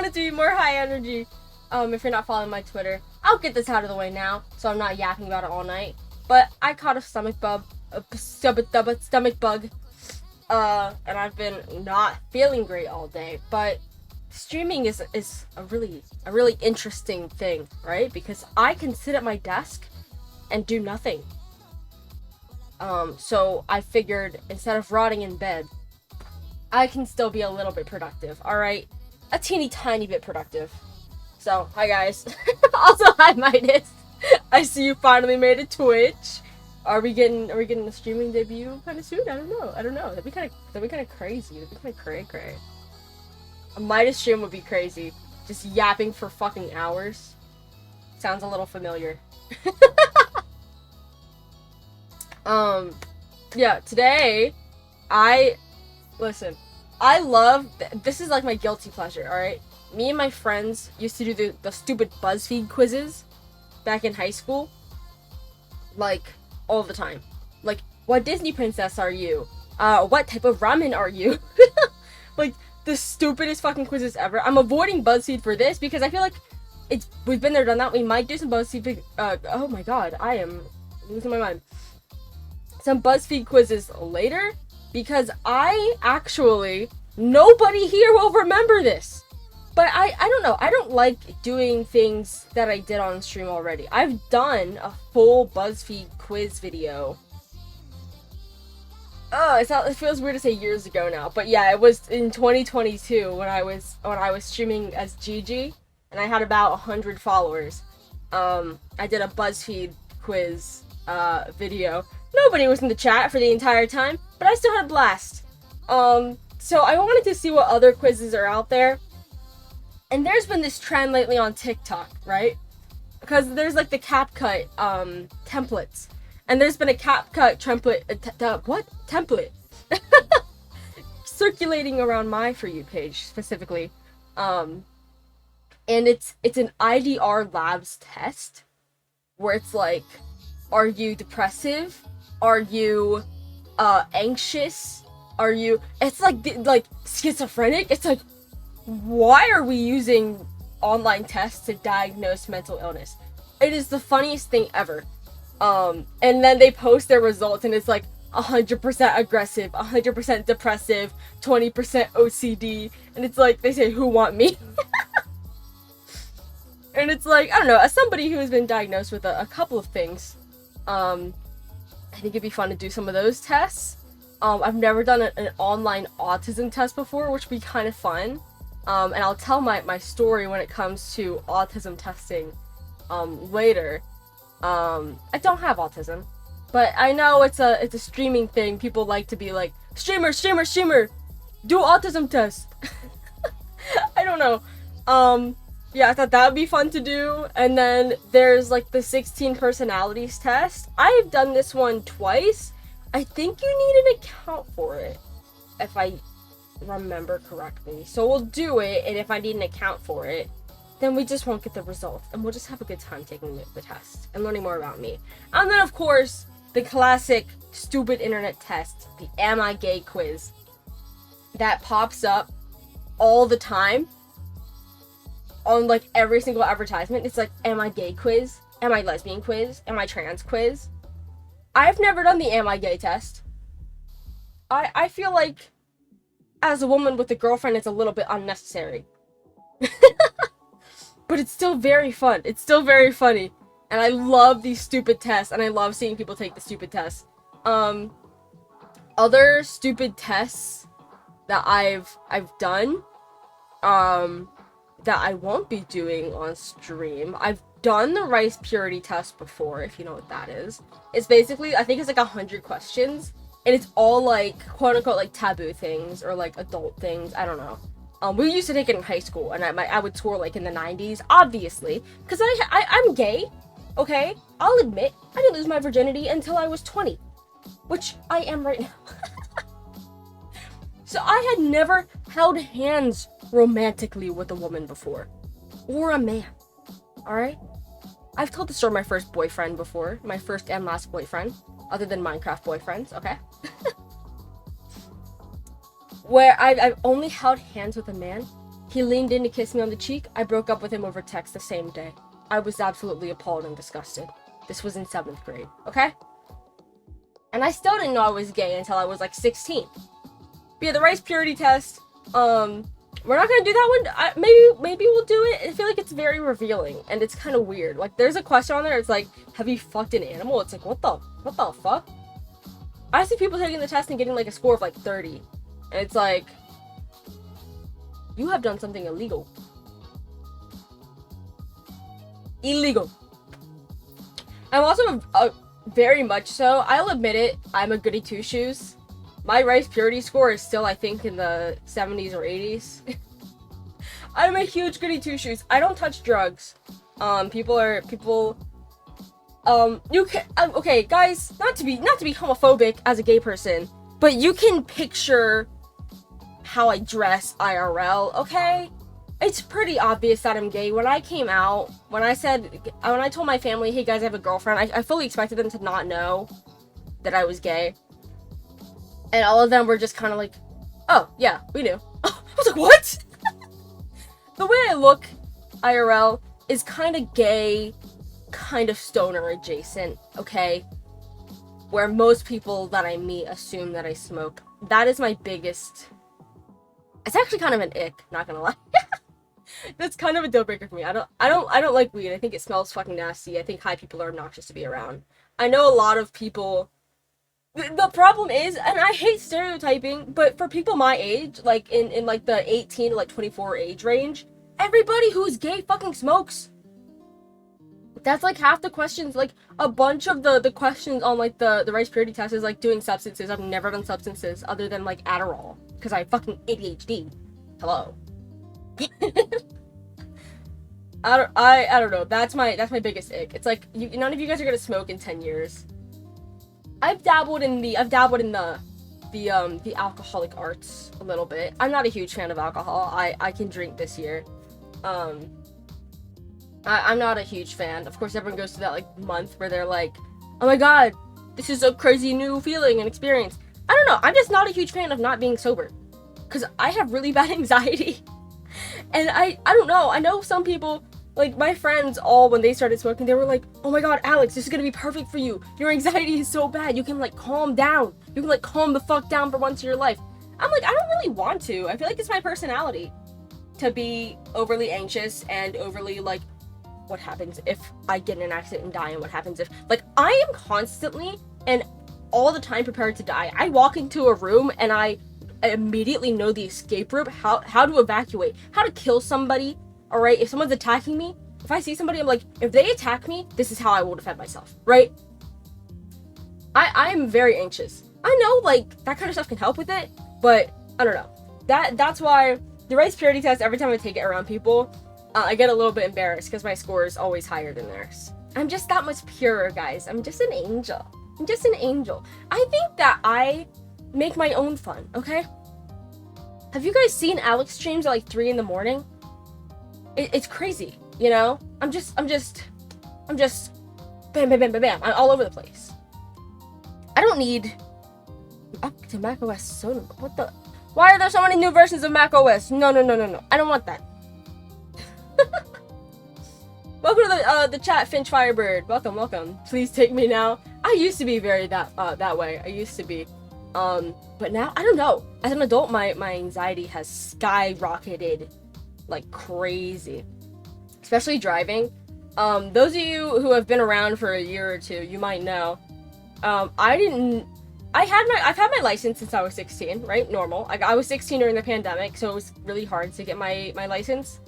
want it to be more high energy. If you're not following my Twitter, I'll get this out of the way now, so I'm not yapping about it all night. But I caught a stomach bug, and I've been not feeling great all day. But streaming is a really interesting thing, right? Because I can sit at my desk and do nothing. So I figured instead of rotting in bed, I can still be a little bit productive. All right, a teeny tiny bit productive. So hi guys. Also hi Midas. I see you finally made a Twitch. Are we getting a streaming debut kind of soon? I don't know. That'd be kind of crazy. That'd be kind of cray. A Midas stream would be crazy. Just yapping for fucking hours. Sounds a little familiar. Yeah, today, listen, I love, this is like my guilty pleasure, alright? Me and my friends used to do the stupid BuzzFeed quizzes back in high school. Like, all the time. Like, what Disney princess are you? What type of ramen are you? Like, the stupidest fucking quizzes ever. I'm avoiding BuzzFeed for this because I feel like we've been there, done that. We might do some BuzzFeed, oh my god, I am losing my mind. Some BuzzFeed quizzes later, because nobody here will remember this. But I don't know, I don't like doing things that I did on stream already. I've done a full BuzzFeed quiz video. Oh, it feels weird to say years ago now, but yeah, it was in 2022 when I was streaming as Gigi, and I had about 100 followers. I did a BuzzFeed quiz video. Nobody was in the chat for the entire time, but I still had a blast. So I wanted to see what other quizzes are out there. And there's been this trend lately on TikTok, right? Because there's like the CapCut templates. And there's been a CapCut template circulating around my For You page specifically. And it's an IDR Labs test where it's like, are you depressive? Are you anxious? Are you, it's like schizophrenic? It's like, why are we using online tests to diagnose mental illness? It is the funniest thing ever. And then they post their results and it's like 100% aggressive, 100% depressive, 20% OCD, and it's like, they say, who want me? And it's like, I don't know, as somebody who has been diagnosed with a couple of things, I think it'd be fun to do some of those tests. I've never done an online autism test before, which would be kind of fun. And I'll tell my story when it comes to autism testing later. I don't have autism, but I know it's a streaming thing. People like to be like, streamer, do autism test. I don't know. Yeah, I thought that would be fun to do. And then there's like the 16 personalities test. I've done this one twice. I think you need an account for it, if I remember correctly. So we'll do it, and if I need an account for it, then we just won't get the results, and we'll just have a good time taking the test and learning more about me. And then, of course, the classic stupid internet test, the Am I Gay quiz, that pops up all the time on like every single advertisement. It's like, am I gay quiz? Am I lesbian quiz? Am I trans quiz? I've never done the Am I Gay test. I feel like as a woman with a girlfriend, it's a little bit unnecessary. But it's still very fun. It's still very funny. And I love these stupid tests, and I love seeing people take the stupid tests. Other stupid tests that I've done, that I won't be doing on stream. I've done the rice purity test before, if you know what that is. It's basically, I think it's like 100 questions, and it's all like, quote unquote, like taboo things, or like adult things, I don't know. We used to take it in high school, and I would tour like in the 90s, obviously, because I'm gay, okay? I'll admit, I didn't lose my virginity until I was 20, which I am right now. So I had never held hands romantically with a woman before, or a man, alright? I've told the story of my first boyfriend before, my first and last boyfriend, other than Minecraft boyfriends, okay? Where I've only held hands with a man. He leaned in to kiss me on the cheek. I broke up with him over text the same day. I was absolutely appalled and disgusted. This was in 7th grade, okay? And I still didn't know I was gay until I was like 16. But yeah, the rice purity test, we're not gonna do that one. Maybe we'll do it. I feel like it's very revealing and it's kind of weird. Like, there's a question on there. It's like, have you fucked an animal? It's like, what the fuck? I see people taking the test and getting like a score of like 30, and it's like, you have done something illegal. Illegal. I'm also very much so. I'll admit it. I'm a goody two shoes. My rice purity score is still, I think, in the 70s or 80s. I'm a huge goody two shoes. I don't touch drugs. You can, okay, guys, not to be homophobic as a gay person, but you can picture how I dress IRL, okay? It's pretty obvious that I'm gay. When I came out, when I told my family, hey guys, I have a girlfriend, I fully expected them to not know that I was gay. And all of them were just kind of like, oh, yeah, we knew. I was like, what? The way I look, IRL, is kind of gay, kind of stoner adjacent, okay? Where most people that I meet assume that I smoke. That is my biggest... It's actually kind of an ick, not gonna lie. That's kind of a deal breaker for me. I don't like weed. I think it smells fucking nasty. I think high people are obnoxious to be around. I know a lot of people... The problem is, and I hate stereotyping, but for people my age, like in like the 18 to like 24 age range, everybody who's gay fucking smokes. That's like half the questions. Like a bunch of the questions on like the rice purity test is like doing substances. I've never done substances other than like Adderall because I fucking ADHD. Hello. I don't know. That's my biggest ick. It's like none of you guys are gonna smoke in 10 years. I've dabbled in the alcoholic arts a little bit. I'm not a huge fan of alcohol. I can drink this year. I'm not a huge fan. Of course, everyone goes through that like month where they're like, oh my god, this is a crazy new feeling and experience. I don't know. I'm just not a huge fan of not being sober. Because I have really bad anxiety. And I don't know. I know some people, like my friends all, when they started smoking, they were like, oh my god, Alyx, this is gonna be perfect for you. Your anxiety is so bad. You can like calm down. You can like calm the fuck down for once in your life. I'm like, I don't really want to. I feel like it's my personality to be overly anxious and overly like, what happens if I get in an accident and die, and what happens if, like, I am constantly and all the time prepared to die. I walk into a room and I immediately know the escape route, how to evacuate, how to kill somebody. All right, if someone's attacking me, if I see somebody, I'm like, if they attack me, this is how I will defend myself, right? I'm very anxious. I know, like, that kind of stuff can help with it, but I don't know. That's why the rice purity test, every time I take it around people, I get a little bit embarrassed because my score is always higher than theirs. I'm just that much purer, guys. I'm just an angel. I'm just an angel. I think that I make my own fun, okay? Have you guys seen Alyx streams at like 3 in the morning? It's crazy, you know? I'm just bam, bam, bam, bam, bam. I'm all over the place. I don't need up to macOS soda. What the? Why are there so many new versions of macOS? No. I don't want that. Welcome to the chat, Finch Firebird. Welcome. Please take me now. I used to be very that way. I used to be. But now, I don't know. As an adult, my anxiety has skyrocketed like crazy. Especially driving. Those of you who have been around for a year or two, you might know. I've had my license since I was 16, right? Normal. I was 16 during the pandemic, so it was really hard to get my license.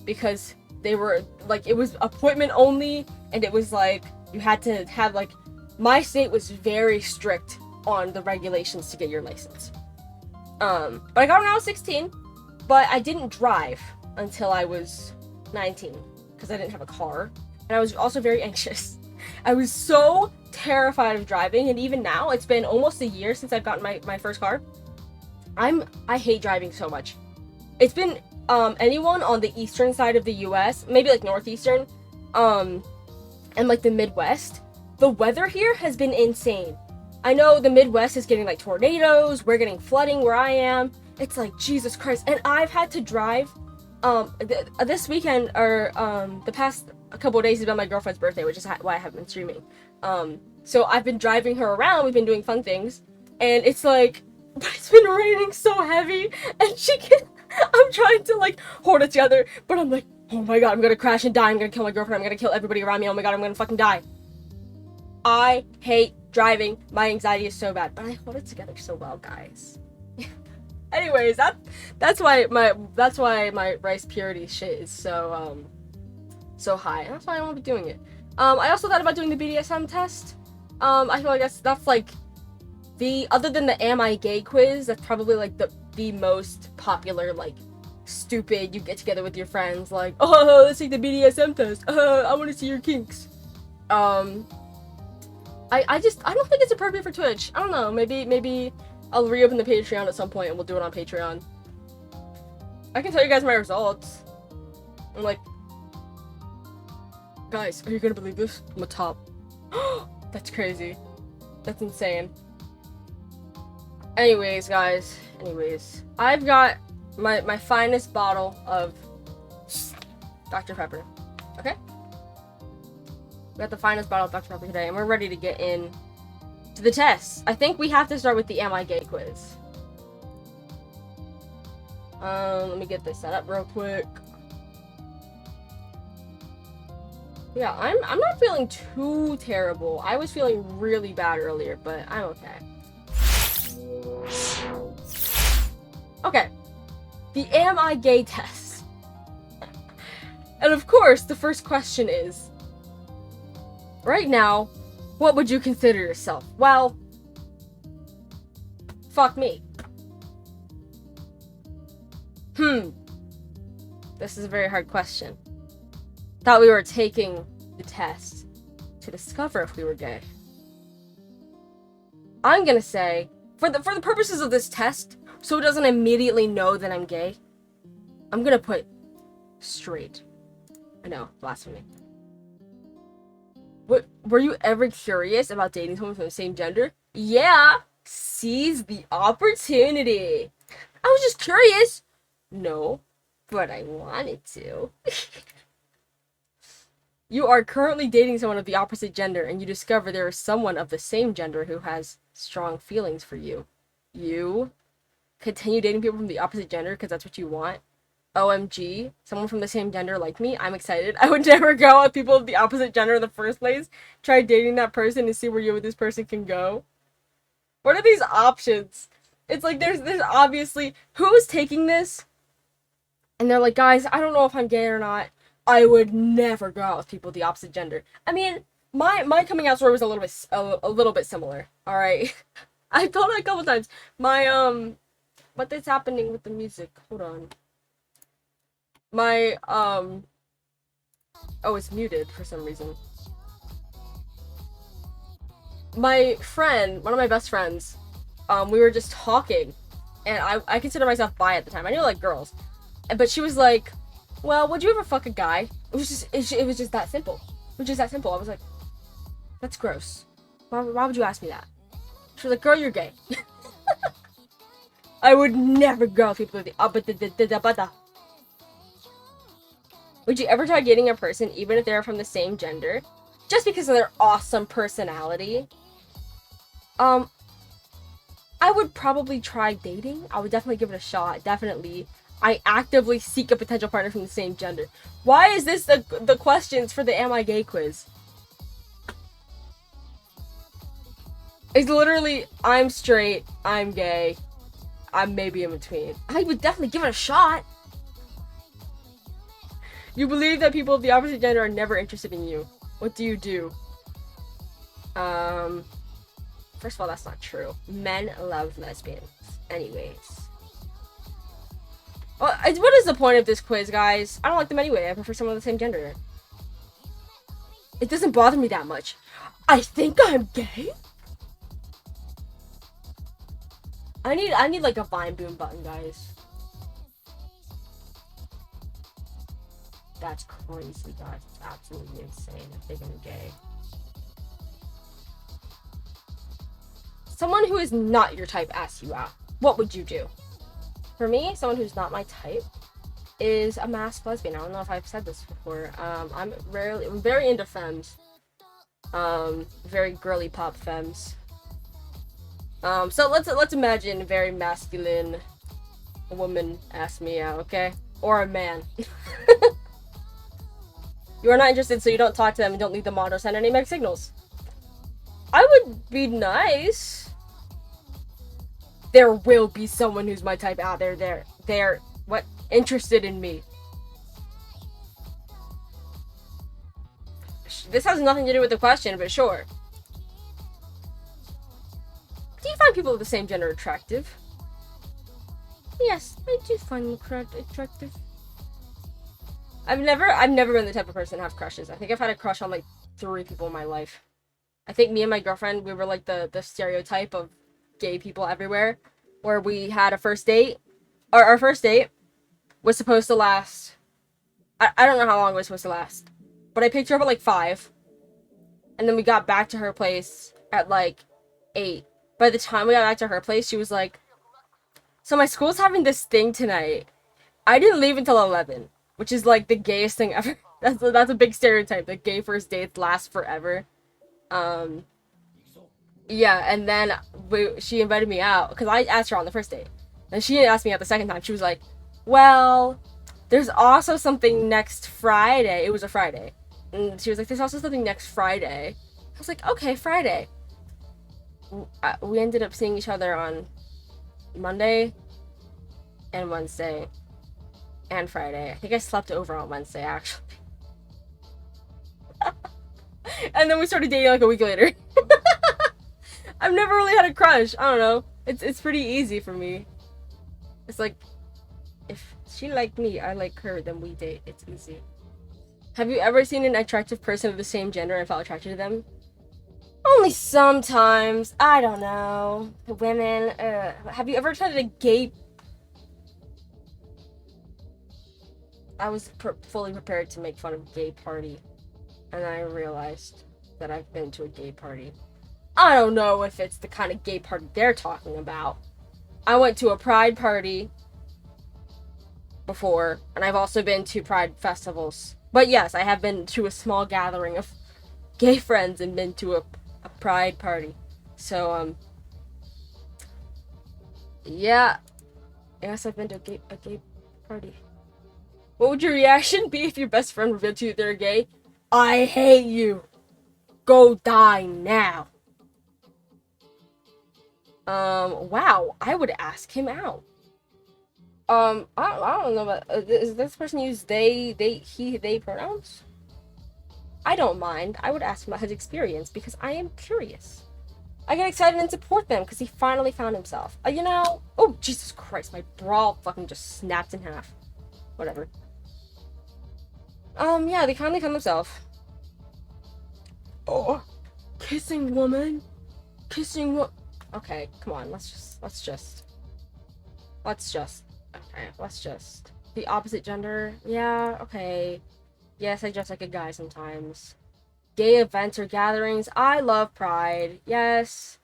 Because they were like, it was appointment only, and it was like you had to have like, my state was very strict on the regulations to get your license. But I got when I was 16, but I didn't drive until I was 19 because I didn't have a car, and I was also very anxious. I was so terrified of driving, and even now, it's been almost a year since I've gotten my first car. I hate driving so much. It's been anyone on the eastern side of the US, maybe like northeastern, and like the Midwest, the weather here has been insane. I know the Midwest is getting like tornadoes, we're getting flooding where I am, It's like, Jesus Christ. And I've had to drive, this weekend, or, the past couple of days has been my girlfriend's birthday, which is why I haven't been streaming. So I've been driving her around, we've been doing fun things, and it's like, but it's been raining so heavy, and I'm trying to, like, hold it together, but I'm like, oh my god, I'm gonna crash and die, I'm gonna kill my girlfriend, I'm gonna kill everybody around me, oh my god, I'm gonna fucking die. I hate driving, my anxiety is so bad, but I hold it together so well, guys. Anyways, that's why my rice purity shit is so high. And that's why I won't be doing it. I also thought about doing the BDSM test. I feel like that's like other than the Am I Gay quiz, that's probably like the most popular, like, stupid, you get together with your friends, like, oh, let's take the BDSM test. I want to see your kinks. I don't think it's appropriate for Twitch. I don't know. Maybe I'll reopen the Patreon at some point and we'll do it on Patreon. I can tell you guys my results. I'm like, guys, are you gonna believe this? I'm a top. That's crazy. That's insane. Anyways, guys. I've got my finest bottle of Dr. Pepper. Okay? We got the finest bottle of Dr. Pepper today, and we're ready to get in to the test. I think we have to start with the Am I Gay quiz. Let me get this set up real quick. Yeah, I'm not feeling too terrible. I was feeling really bad earlier, but I'm okay. Okay. The Am I Gay test. And of course, the first question is, right now, what would you consider yourself? Well, fuck me. This is a very hard question. Thought we were taking the test to discover if we were gay. I'm gonna say, for the purposes of this test, so it doesn't immediately know that I'm gay, I'm gonna put straight. I know, blasphemy. Were you ever curious about dating someone from the same gender? Yeah! Seize the opportunity! I was just curious! No, but I wanted to. You are currently dating someone of the opposite gender, and you discover there is someone of the same gender who has strong feelings for you. You continue dating people from the opposite gender because that's what you want? OMG, someone from the same gender like me? I'm excited. I would never go out with people of the opposite gender in the first place. Try dating that person and see where you and this person can go. What are these options? It's like there's obviously who's taking this? And they're like, guys, I don't know if I'm gay or not. I would never go out with people of the opposite gender. I mean, my coming out story was a little bit similar. All right, I told it a couple times. My what is happening with the music? Hold on. My oh, it's muted for some reason. My friend, one of my best friends, we were just talking, and I consider myself bi at the time. I knew I like girls, but she was like, well, would you ever fuck a guy? It was just that simple. It was just that simple. I was like, that's gross. Why would you ask me that? She was like, girl, you're gay. I would never go with people with the opposite. Would you ever try dating a person even if they're from the same gender? Just because of their awesome personality? I would probably try dating. I would definitely give it a shot. Definitely. I actively seek a potential partner from the same gender. Why is this the questions for the Am I Gay quiz? It's literally, I'm straight, I'm gay, I'm maybe in between. I would definitely give it a shot. You believe that people of the opposite gender are never interested in you. What do you do? First of all, that's not true. Men love lesbians. Anyways. Well, what is the point of this quiz, guys? I don't like them anyway. I prefer someone of the same gender. It doesn't bother me that much. I think I'm gay? I need like a Vine Boom button, guys. That's crazy, guys. It's absolutely insane. I think I'm gay. Someone who is not your type asks you out. What would you do? For me, someone who's not my type is a masked lesbian. I don't know if I've said this before. I'm very into femmes. Very girly pop femmes. So let's imagine a very masculine woman asked me out, okay? Or a man. You are not interested, so you don't talk to them and don't leave them on or send any mixed signals. I would be nice. There will be someone who's my type out there. They're what? Interested in me. This has nothing to do with the question, but sure. Do you find people of the same gender attractive? Yes, I do find them attractive. I've never been the type of person to have crushes. I think I've had a crush on like 3 people in my life. I think me and my girlfriend, we were like the stereotype of gay people everywhere, where we had a first date. Our first date was supposed to last. I don't know how long it was supposed to last, but I picked her up at like 5, and then we got back to her place at like 8. By the time we got back to her place, she was like, "So my school's having this thing tonight. I didn't leave until 11." Which is like the gayest thing ever. That's a big stereotype. That gay first dates last forever. Yeah, and then she invited me out because I asked her on the first date, and she didn't ask me out the second time. She was like, "Well, there's also something next Friday." It was a Friday, and she was like, "There's also something next Friday." I was like, "Okay, Friday." We ended up seeing each other on Monday and Wednesday. And Friday. I think I slept over on Wednesday, actually. And then we started dating like a week later. I've never really had a crush. I don't know. It's pretty easy for me. It's like, if she liked me, I like her, then we date. It's easy. Have you ever seen an attractive person of the same gender and felt attracted to them? Only sometimes. I don't know. Women. Have you ever attended a gay... I was fully prepared to make fun of a gay party, and I realized that I've been to a gay party. I don't know if it's the kind of gay party they're talking about. I went to a pride party before, and I've also been to pride festivals. But yes, I have been to a small gathering of gay friends and been to a pride party. So, yeah. Yes, I've been to a gay party. What would your reaction be if your best friend revealed to you they're gay? I hate you. Go die now. Wow. I would ask him out. I don't know, but does this person use they, he, they pronouns? I don't mind. I would ask him about his experience because I am curious. I get excited and support them because he finally found himself. You know? Oh, Jesus Christ. My bra fucking just snapped in half. Whatever. Yeah, they finally found themselves. Oh, kissing woman, okay, come on, let's just. Okay, let's just. The opposite gender, yeah, okay. Yes, I dress like a guy sometimes. Gay events or gatherings, I love pride, yes.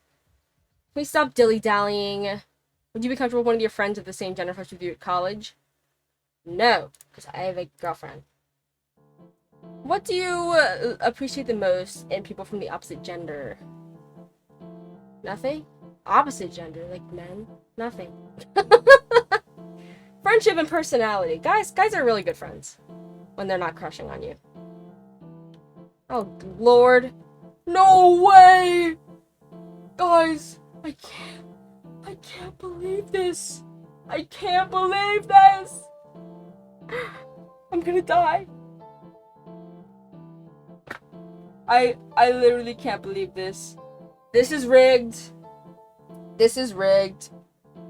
Can we stop dilly-dallying? Would you be comfortable with one of your friends of the same gender friends with you at college? No, because I have a girlfriend. What do you appreciate the most in people from the opposite gender? Nothing? Opposite gender, like men? Nothing. Friendship and personality. Guys are really good friends when they're not crushing on you. Oh, Lord. No way! Guys, I can't believe this. I can't believe this. I'm gonna die. I literally can't believe this. This is rigged. This is rigged.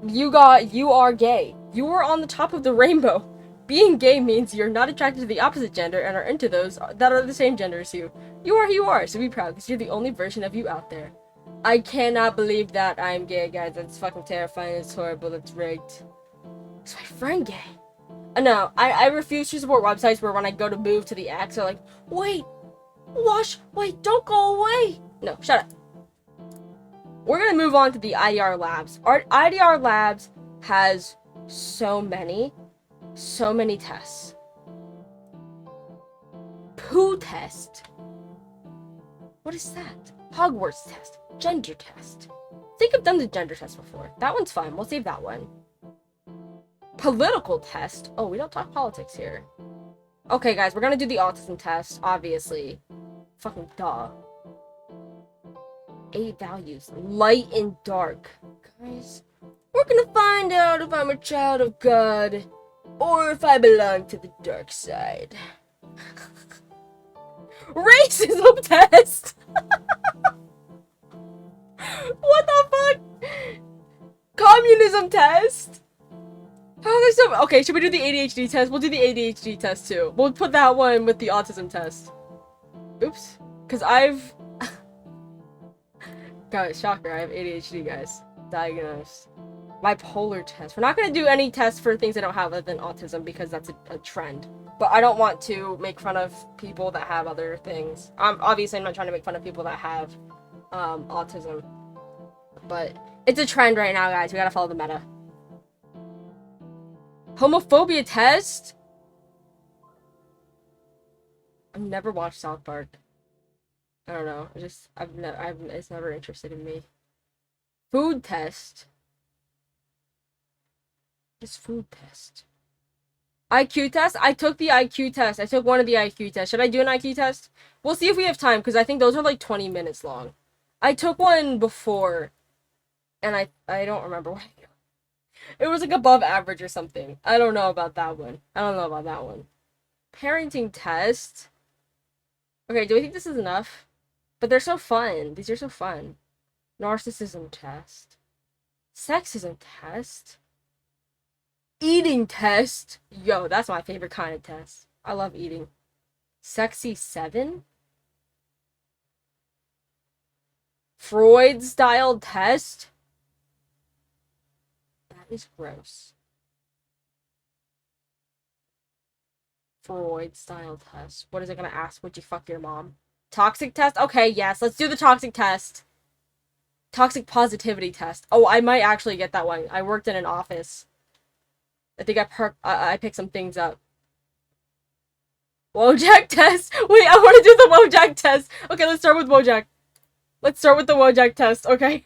You are gay. You are on the top of the rainbow. Being gay means you're not attracted to the opposite gender and are into those that are the same gender as you. You are who you are, so be proud because you're the only version of you out there. I cannot believe that I'm gay, guys. That's fucking terrifying. It's horrible. It's rigged. Is my friend gay? No, I refuse to support websites where when I go to move to the ex, they're like, wait, don't go away. No, shut up. We're gonna move on to the IDR Labs. Our IDR Labs has So many. So many tests. Poo test. What is that? Hogwarts test. Gender test. I think I've done the gender test before. That one's fine. We'll save that one. Political test. Oh, we don't talk politics here. Okay, guys, we're gonna do the autism test, obviously. Fucking duh. 8 values. Light and dark. Guys, we're gonna find out if I'm a child of God or if I belong to the dark side. Racism test! What the fuck? Communism test? How there's some. Okay, should we do the ADHD test? We'll do the ADHD test too. We'll put that one with the autism test. Oops. Because I've. Guys, shocker, I have ADHD, guys. Diagnosed. Bipolar test. We're not going to do any tests for things I don't have other than autism because that's a trend. But I don't want to make fun of people that have other things. Obviously, I'm not trying to make fun of people that have autism. But it's a trend right now, guys. We gotta follow the meta. Homophobia test? I've never watched South Park. I don't know. It's never interested in me. Food test? Just food test. IQ test? I took the IQ test. I took one of the IQ tests. Should I do an IQ test? We'll see if we have time, because I think those are like 20 minutes long. I took one before, and I don't remember what I got. It was like above average or something. I don't know about that one. Parenting test? Okay, do we think this is enough? But they're so fun. These are so fun. Narcissism test. Sexism test. Eating test. Yo, that's my favorite kind of test. I love eating. Sexy 7? Freud-style test? That is gross. Freud-style test. What is it gonna ask? Would you fuck your mom? Toxic test? Okay, yes. Let's do the toxic test. Toxic positivity test. Oh, I might actually get that one. I worked in an office. I think I picked some things up. Wojak test? Wait, I want to do the Wojak test. Okay, let's start with Wojak. Let's start with the Wojak test, okay?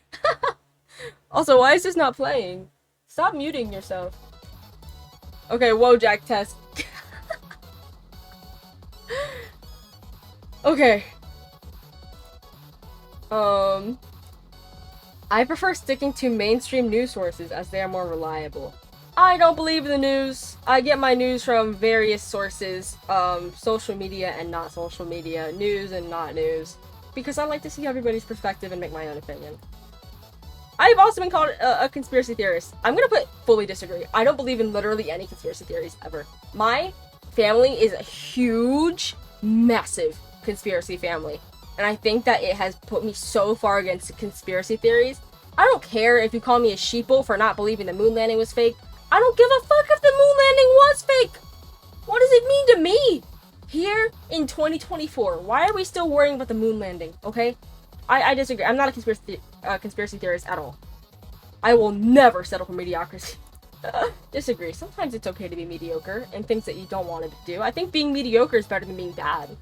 Also, why is this not playing? Stop muting yourself. Okay, Wojak test. Okay. I prefer sticking to mainstream news sources as they are more reliable. I don't believe in the news. I get my news from various sources, social media and not social media, news and not news, because I like to see everybody's perspective and make my own opinion. I've also been called a conspiracy theorist. I'm gonna put fully disagree. I don't believe in literally any conspiracy theories ever. My family is a huge, massive conspiracy family, and I think that it has put me so far against conspiracy theories. I don't care if you call me a sheeple for not believing the moon landing was fake. I don't give a fuck if the moon landing was fake. What does it mean to me? Here in 2024, why are we still worrying about the moon landing? Okay, I disagree. I'm not a conspiracy theorist at all. I will never settle for mediocrity. Disagree. Sometimes it's okay to be mediocre and things that you don't want to do. I think being mediocre is better than being bad.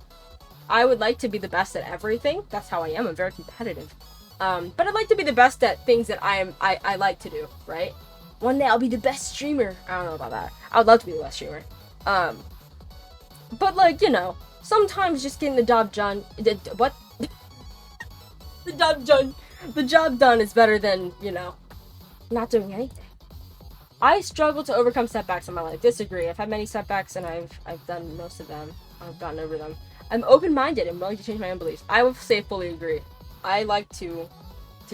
I would like to be the best at everything. That's how I am. I'm very competitive. But I'd like to be the best at things that I like to do, right? One day I'll be the best streamer. I don't know about that. I would love to be the best streamer. But like, you know, sometimes just getting the job done. What? The job done is better than, you know, not doing anything. I struggle to overcome setbacks in my life. Disagree. I've had many setbacks and I've done most of them. I've gotten over them. I'm open-minded and willing to change my own beliefs. I would say fully agree. I like to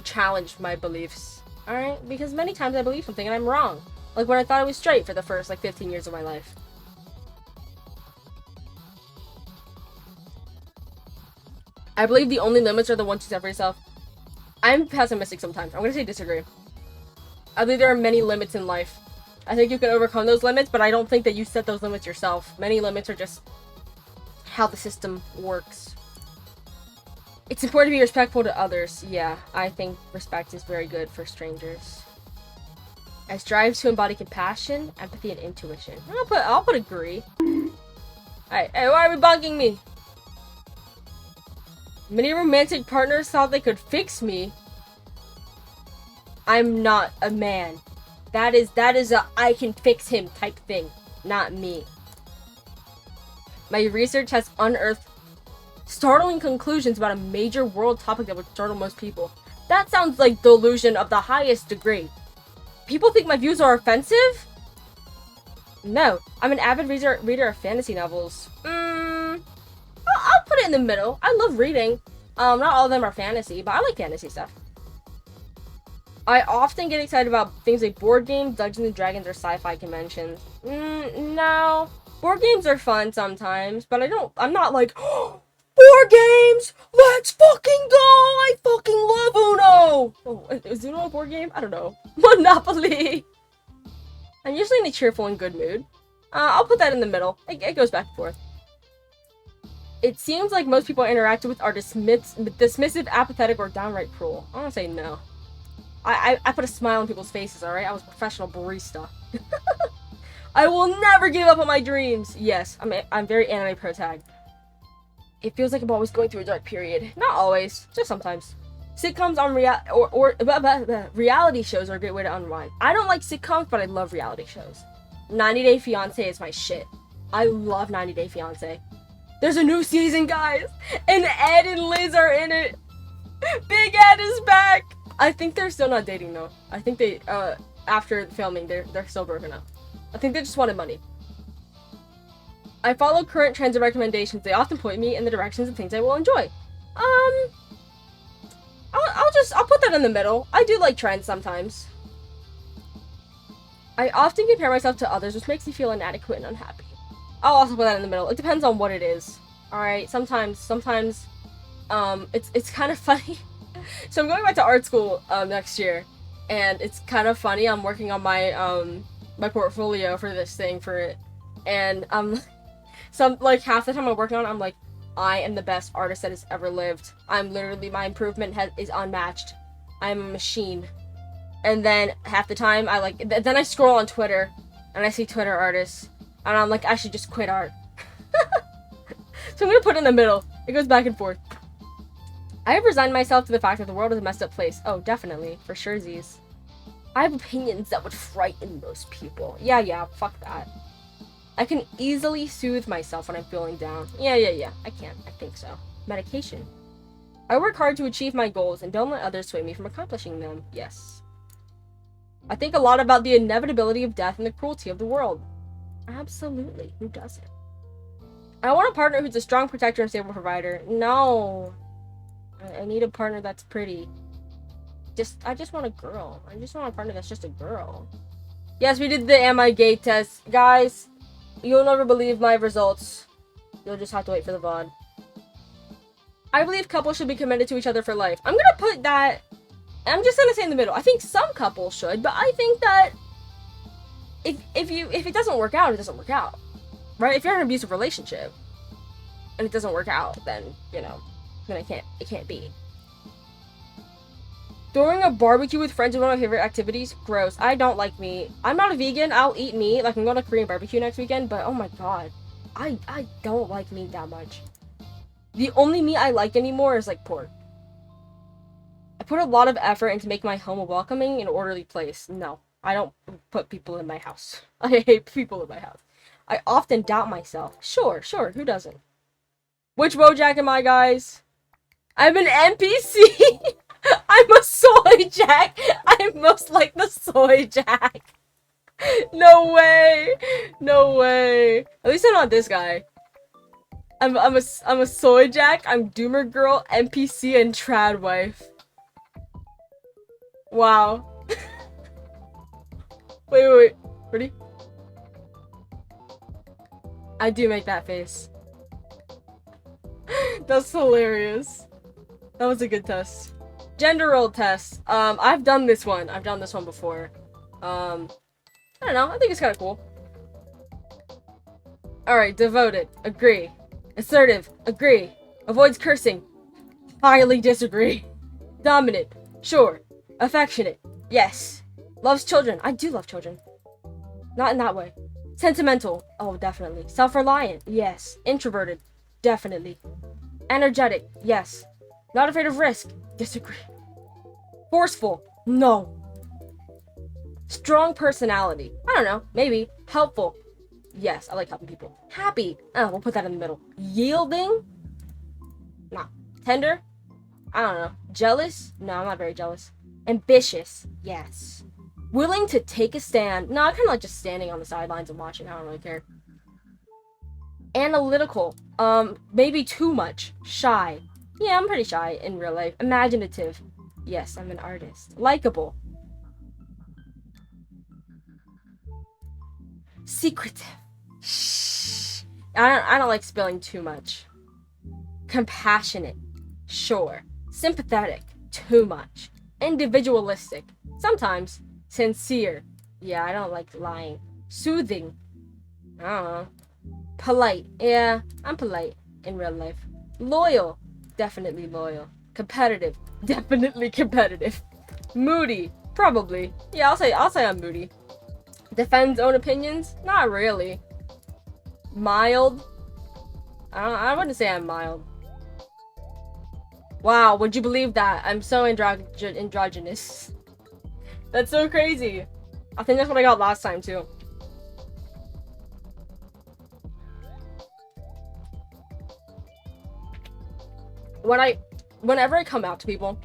challenge my beliefs. Alright? Because many times I believe something and I'm wrong. Like when I thought I was straight for the first, like, 15 years of my life. I believe the only limits are the ones you set for yourself. I'm pessimistic sometimes. I'm gonna say disagree. I believe there are many limits in life. I think you can overcome those limits, but I don't think that you set those limits yourself. Many limits are just how the system works. It's important to be respectful to others. Yeah, I think respect is very good for strangers. I strive to embody compassion, empathy, and intuition. I'll put agree. Alright, hey, why are we bugging me? Many romantic partners thought they could fix me. I'm not a man. That is a I can fix him type thing, not me. My research has unearthed startling conclusions about a major world topic that would startle most people. That sounds like delusion of the highest degree. People think my views are offensive? No, I'm an avid reader of fantasy novels. I'll put it in the middle. I love reading. Not all of them are fantasy, but I like fantasy stuff. I often get excited about things like board games, Dungeons and Dragons, or sci-fi conventions. No. Board games are fun sometimes, but I'm not like, oh, board games! Let's fucking go! I fucking love Uno! Oh, is Uno a board game? I don't know. Monopoly! I'm usually in a cheerful and good mood. I'll put that in the middle. It goes back and forth. It seems like most people I interacted with are dismissive, apathetic, or downright cruel. I want to say no. I put a smile on people's faces, alright? I was a professional barista. I will never give up on my dreams! Yes, I'm very anime protag. It feels like I'm always going through a dark period. Not always, just sometimes. Sitcoms on reality shows are a great way to unwind. I don't like sitcoms, but I love reality shows. 90 Day Fiancé is my shit. I love 90 Day Fiancé. There's a new season, guys! And Ed and Liz are in it! Big Ed is back! I think they're still not dating, though. I think they, after filming, they're still broken up. I think they just wanted money. I follow current trends and recommendations. They often point me in the directions of things I will enjoy. I'll put that in the middle. I do like trends sometimes. I often compare myself to others, which makes me feel inadequate and unhappy. I'll also put that in the middle. It depends on what it is. Alright, sometimes, it's kind of funny. So I'm going back to art school, next year. And it's kind of funny. I'm working on my, my portfolio for this thing, for it. And, like, half the time I'm working on it, I'm like, I am the best artist that has ever lived. I'm literally, my improvement is unmatched. I'm a machine. And then half the time then I scroll on Twitter and I see Twitter artists and I'm like, I should just quit art. So I'm gonna put it in the middle. It goes back and forth. I have resigned myself to the fact that the world is a messed up place. Oh, definitely. For surezies. I have opinions that would frighten most people. Yeah, fuck that. I can easily soothe myself when I'm feeling down. Yeah. I think so. Medication. I work hard to achieve my goals and don't let others sway me from accomplishing them. Yes. I think a lot about the inevitability of death and the cruelty of the world. Absolutely. Who doesn't? I want a partner who's a strong protector and stable provider. No. I need a partner that's pretty. I just want a girl. I just want a partner that's just a girl. Yes, we did the Am I Gay test. Guys, you'll never believe my results. You'll just have to wait for the VOD. I believe couples should be committed to each other for life. I'm gonna put that... I'm just gonna say in the middle. I think some couples should, but I think that... If it doesn't work out, it doesn't work out. Right? If you're in an abusive relationship, and it doesn't work out, then, you know, then it can't be. Throwing a barbecue with friends is one of my favorite activities. Gross. I don't like meat. I'm not a vegan. I'll eat meat. Like, I'm going to Korean barbecue next weekend, but oh my god. I don't like meat that much. The only meat I like anymore is, like, pork. I put a lot of effort into making my home a welcoming and orderly place. No. I don't put people in my house. I hate people in my house. I often doubt myself. Sure. Who doesn't? Which Wojak am I, guys? I'm an NPC! I'm a soy jack! I'm most like the soy jack! No way! At least I'm not this guy. I'm a soy jack, I'm doomer girl, NPC, and trad wife. Wow. Wait. Ready? I do make that face. That's hilarious. That was a good test. Gender role test. I've done this one. I've done this one before. I don't know. I think it's kind of cool. Alright, devoted. Agree. Assertive. Agree. Avoids cursing. Highly disagree. Dominant. Sure. Affectionate. Yes. Loves children. I do love children. Not in that way. Sentimental. Oh, definitely. Self-reliant. Yes. Introverted. Definitely. Energetic. Yes. Not afraid of risk. Disagree. Forceful. No. Strong personality. I don't know. Maybe. Helpful. Yes, I like helping people. Happy. Oh, we'll put that in the middle. Yielding? Nah. Tender? I don't know. Jealous? No, I'm not very jealous. Ambitious? Yes. Willing to take a stand? No, I kind of like just standing on the sidelines and watching. I don't really care. Analytical? Maybe too much. Shy? Yeah, I'm pretty shy in real life. Imaginative? Yes, I'm an artist. Likeable? Secretive? Shh. I don't like spilling too much. Compassionate? Sure. Sympathetic? Too much. Individualistic? Sometimes. Sincere? Yeah, I don't like lying. Soothing? I don't know. Polite? Yeah, I'm polite in real life. Loyal? Definitely loyal. Competitive? Definitely competitive. Moody? Probably. Yeah, I'll say I'm moody. Defends own opinions? Not really. Mild? I wouldn't say I'm mild. Wow, would you believe that? I'm so androgynous. That's so crazy. I think that's what I got last time too. Whenever I come out to people,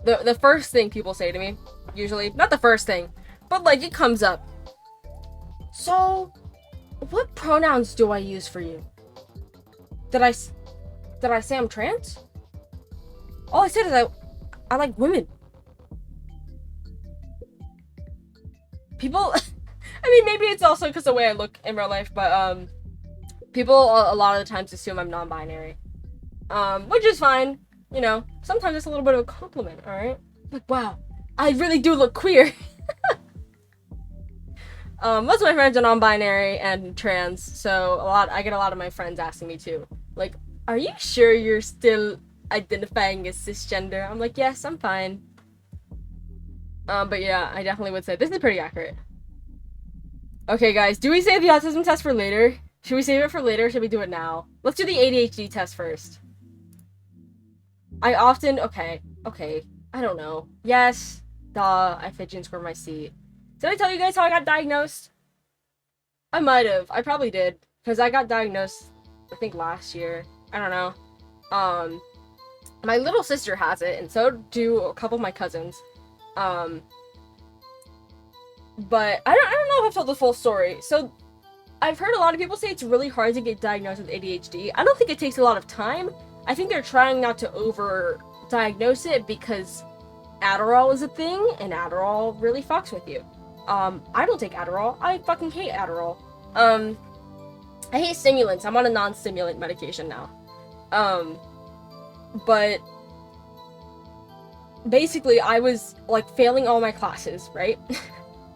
the first thing people say to me, usually, not the first thing, but like it comes up. So, what pronouns do I use for you? Did I say I'm trans? All I said is I like women. People, I mean, maybe it's also because the way I look in real life, but people a lot of the times assume I'm non-binary, which is fine. You know, sometimes it's a little bit of a compliment. All right, like wow, I really do look queer. Most of my friends are non-binary and trans, so I get a lot of my friends asking me too, like, are you sure you're still identifying as cisgender? I'm like, yes, I'm fine. But yeah, I definitely would say this is pretty accurate. Okay, guys, do we save the autism test for later? Should we save it for later or should we do it now? Let's do the ADHD test first. Okay, I don't know. Yes, duh, I fidget and squirm my seat. Did I tell you guys how I got diagnosed? I might have. I probably did. Because I got diagnosed, I think, last year. I don't know. My little sister has it, and so do a couple of my cousins. But I don't know if I've told the full story. So, I've heard a lot of people say it's really hard to get diagnosed with ADHD. I don't think it takes a lot of time. I think they're trying not to over-diagnose it because Adderall is a thing, and Adderall really fucks with you. I don't take Adderall. I fucking hate Adderall. I hate stimulants. I'm on a non-stimulant medication now. But basically I was like failing all my classes, right?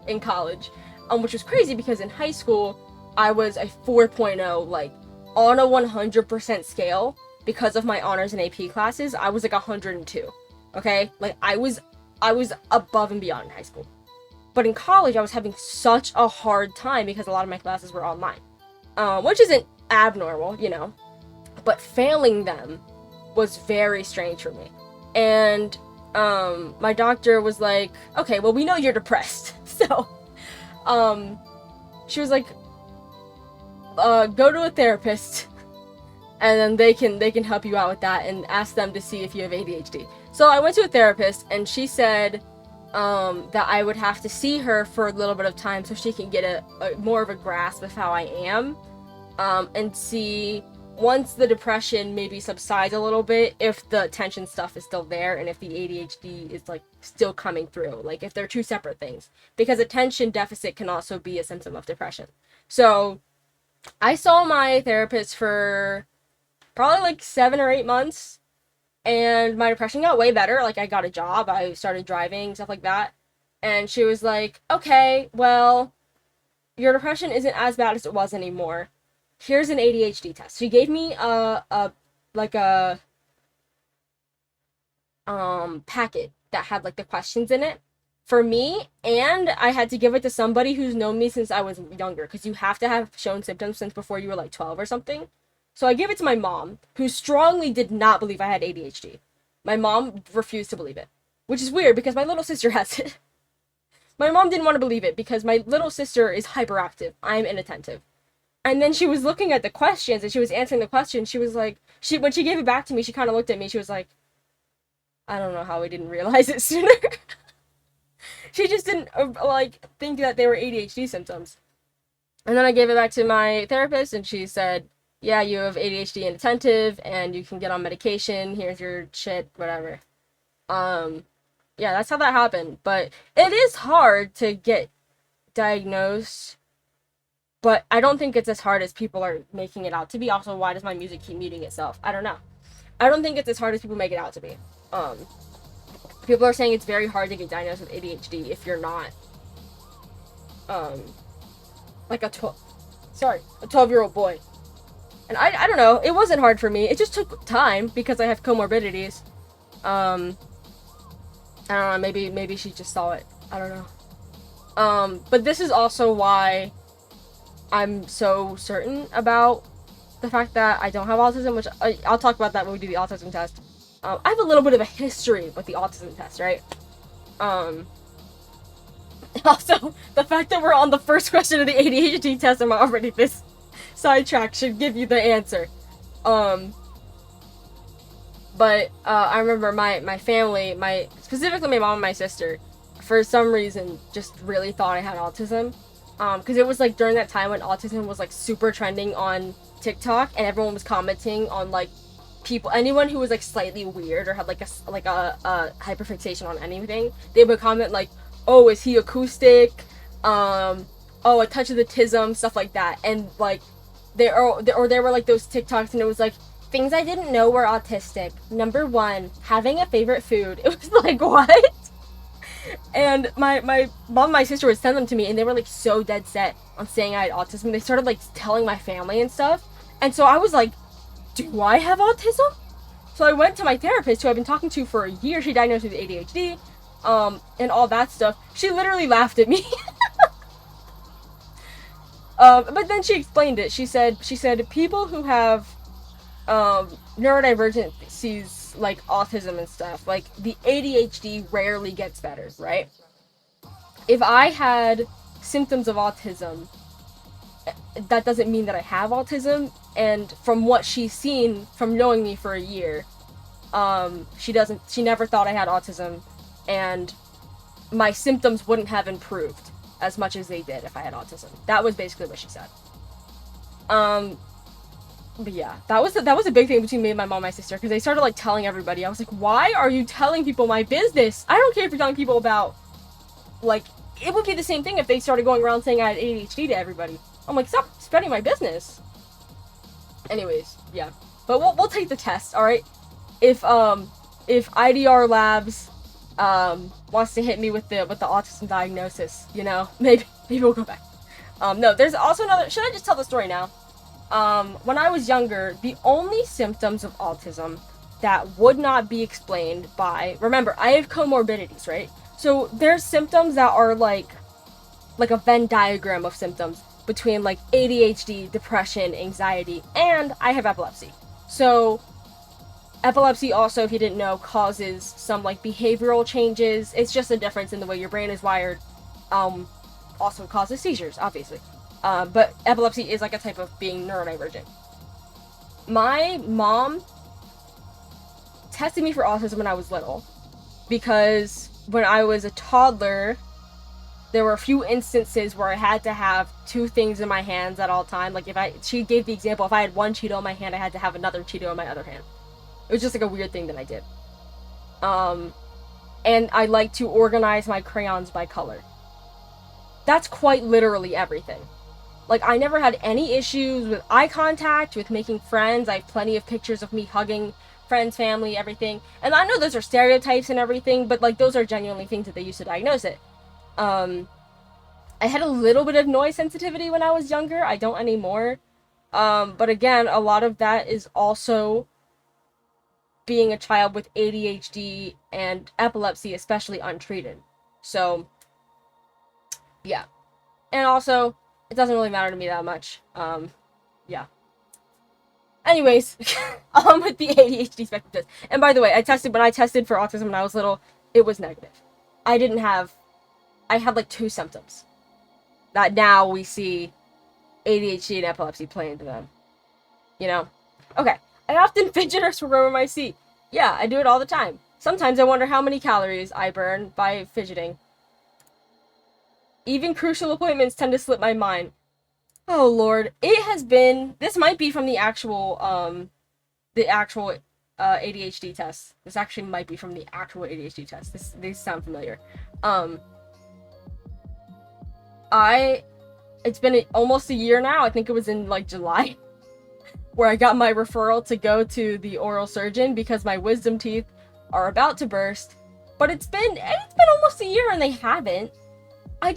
In college. Which was crazy because in high school I was a 4.0, like on a 100% scale. Because of my honors and AP classes, I was like 102. Okay? Like I was above and beyond in high school. But in college, I was having such a hard time because a lot of my classes were online. Which isn't abnormal, you know. But failing them was very strange for me. And my doctor was like, okay, well, we know you're depressed. So, she was like, go to a therapist. And then they can help you out with that and ask them to see if you have ADHD. So I went to a therapist and she said that I would have to see her for a little bit of time so she can get a more of a grasp of how I am, and see once the depression maybe subsides a little bit if the attention stuff is still there and if the ADHD is like still coming through, like if they're two separate things, because attention deficit can also be a symptom of depression. So I saw my therapist for probably like 7 or 8 months. And my depression got way better. Like, I got a job, I started driving, stuff like that. And she was like, okay, well, your depression isn't as bad as it was anymore. Here's an ADHD test. She gave me a packet that had, like, the questions in it. for me, and I had to give it to somebody who's known me since I was younger, because you have to have shown symptoms since before you were like 12 or something. So I gave it to my mom, who strongly did not believe I had ADHD. My mom refused to believe it, which is weird because my little sister has it. My mom didn't want to believe it because my little sister is hyperactive. I'm inattentive. And then she was looking at the questions and she was answering the questions. She was like, when she gave it back to me, she kind of looked at me. She was like, I don't know how we didn't realize it sooner. She just didn't like think that they were ADHD symptoms. And then I gave it back to my therapist, and she said, "Yeah, you have ADHD and attentive, and you can get on medication. Here's your shit, whatever." Um, yeah, that's how that happened. But it is hard to get diagnosed. But I don't think it's as hard as people are making it out to be. Also, why does my music keep muting itself? I don't know. I don't think it's as hard as people make it out to be. Um, People are saying it's very hard to get diagnosed with ADHD if you're not, um, like a 12-year-old boy. And I don't know, it wasn't hard for me. It just took time because I have comorbidities. I don't know, maybe she just saw it. I don't know. But this is also why I'm so certain about the fact that I don't have autism, which I'll talk about that when we do the autism test. I have a little bit of a history with the autism test, right? Also, the fact that we're on the first question of the ADHD test, I'm already this sidetrack should give you the answer. But I remember my family, specifically my mom and my sister, for some reason, just really thought I had autism. Because it was like during that time when autism was like super trending on TikTok, and everyone was commenting on like anyone who was like slightly weird or had like a hyperfixation on anything, they would comment like, "Oh, is he acoustic? Oh, a touch of the tism," stuff like that. And like there were like those TikToks, and it was like, things I didn't know were autistic. Number 1, having a favorite food. It was like, what? And my mom and my sister would send them to me, and they were like so dead set on saying I had autism. They started like telling my family and stuff. And so I was like, do I have autism? So I went to my therapist, who I've been talking to for a year. She diagnosed me with ADHD, and all that stuff. She literally laughed at me. But then she explained it. She said people who have neurodivergencies like autism and stuff, like the ADHD rarely gets better, right? If I had symptoms of autism, that doesn't mean that I have autism. And from what she's seen from knowing me for a year, she never thought I had autism, and my symptoms wouldn't have improved as much as they did if I had autism. That was basically what she said. But yeah, that was a big thing between me and my mom and my sister, because they started like telling everybody. I was like, why are you telling people my business? I don't care if you're telling people about, like, it would be the same thing if they started going around saying I had ADHD to everybody. I'm like, stop spreading my business. Anyways, yeah, but we'll take the test, all right? If IDR Labs wants to hit me with the autism diagnosis, you know, maybe we'll go back. No, there's also another. Should I just tell the story now? When I was younger, the only symptoms of autism that would not be explained by, remember, I have comorbidities, right? So there's symptoms that are like a Venn diagram of symptoms between like ADHD, depression, anxiety, and I have epilepsy. So epilepsy also, if you didn't know, causes some like behavioral changes. It's just a difference in the way your brain is wired. Also causes seizures, obviously. But epilepsy is like a type of being neurodivergent. My mom tested me for autism when I was little, because when I was a toddler, there were a few instances where I had to have 2 things in my hands at all time. Like she gave the example, if I had one Cheeto in my hand, I had to have another Cheeto in my other hand. It was just like a weird thing that I did. And I like to organize my crayons by color. That's quite literally everything. Like, I never had any issues with eye contact, with making friends. I have plenty of pictures of me hugging friends, family, everything. And I know those are stereotypes and everything, but like those are genuinely things that they use to diagnose it. I had a little bit of noise sensitivity when I was younger. I don't anymore. But again, a lot of that is also being a child with ADHD and epilepsy, especially untreated. So, yeah. And also, it doesn't really matter to me that much. Yeah. Anyways, with the ADHD spectrum test. And by the way, when I tested for autism when I was little, it was negative. I had like 2 symptoms. That now we see ADHD and epilepsy play into them. You know? Okay. I often fidget or squirm in my seat. Yeah, I do it all the time. Sometimes I wonder how many calories I burn by fidgeting. Even crucial appointments tend to slip my mind. Oh lord, this might be from the actual ADHD test. This actually might be from the actual ADHD test. These sound familiar. It's been almost a year now. I think it was in like July where I got my referral to go to the oral surgeon because my wisdom teeth are about to burst. But it's been almost a year and they haven't. I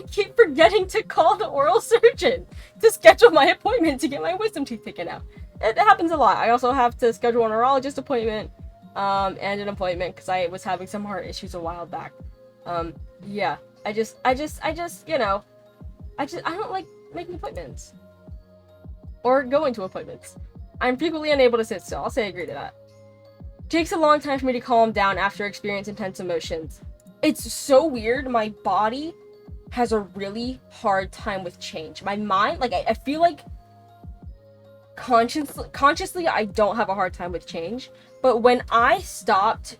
keep forgetting to call the oral surgeon to schedule my appointment to get my wisdom teeth taken out. It happens a lot. I also have to schedule a neurologist appointment, and an appointment because I was having some heart issues a while back. Yeah. I don't like making appointments. Or going to appointments. I'm frequently unable to sit still. I'll say I agree to that. It takes a long time for me to calm down after experiencing intense emotions. It's so weird. My body has a really hard time with change. My mind, like, I feel like consciously I don't have a hard time with change. But when I stopped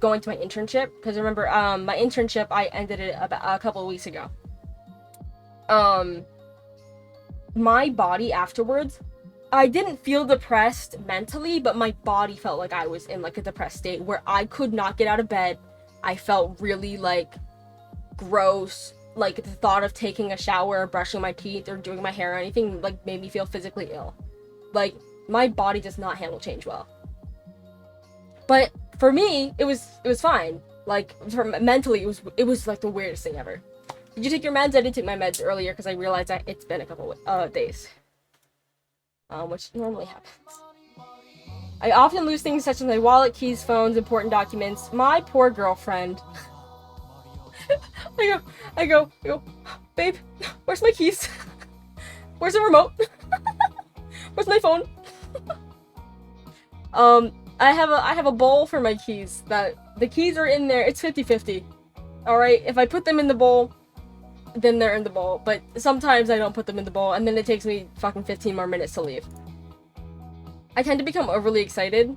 going to my internship, because remember, my internship, I ended it about a couple of weeks ago. My body afterwards, I didn't feel depressed mentally, but my body felt like I was in like a depressed state where I could not get out of bed. I felt really like gross. Like the thought of taking a shower or brushing my teeth or doing my hair or anything like made me feel physically ill. Like my body does not handle change well. But for me, it was fine. Like mentally, it was like the weirdest thing ever. Did you take your meds? I did take my meds earlier because I realized that it's been a couple days. Which normally happens. I often lose things such as my wallet, keys, phones, important documents. My poor girlfriend. I go, babe, where's my keys? Where's the remote? Where's my phone? I have a bowl for my keys. That the keys are in there. It's 50-50. All right, if I put them in the bowl, then they're in the bowl. But sometimes I don't put them in the bowl, and then it takes me fucking 15 more minutes to leave. I tend to become overly excited.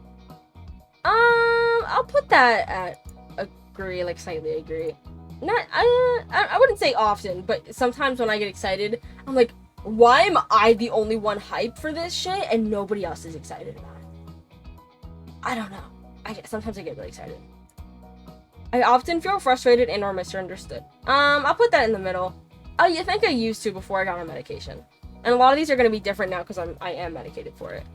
I'll put that at agree, like slightly agree. I wouldn't say often, but sometimes when I get excited, I'm like, why am I the only one hyped for this shit and nobody else is excited about it? I don't know. Sometimes I get really excited. I often feel frustrated and or misunderstood. I'll put that in the middle. I think I used to before I got on medication. And a lot of these are going to be different now because I am medicated for it.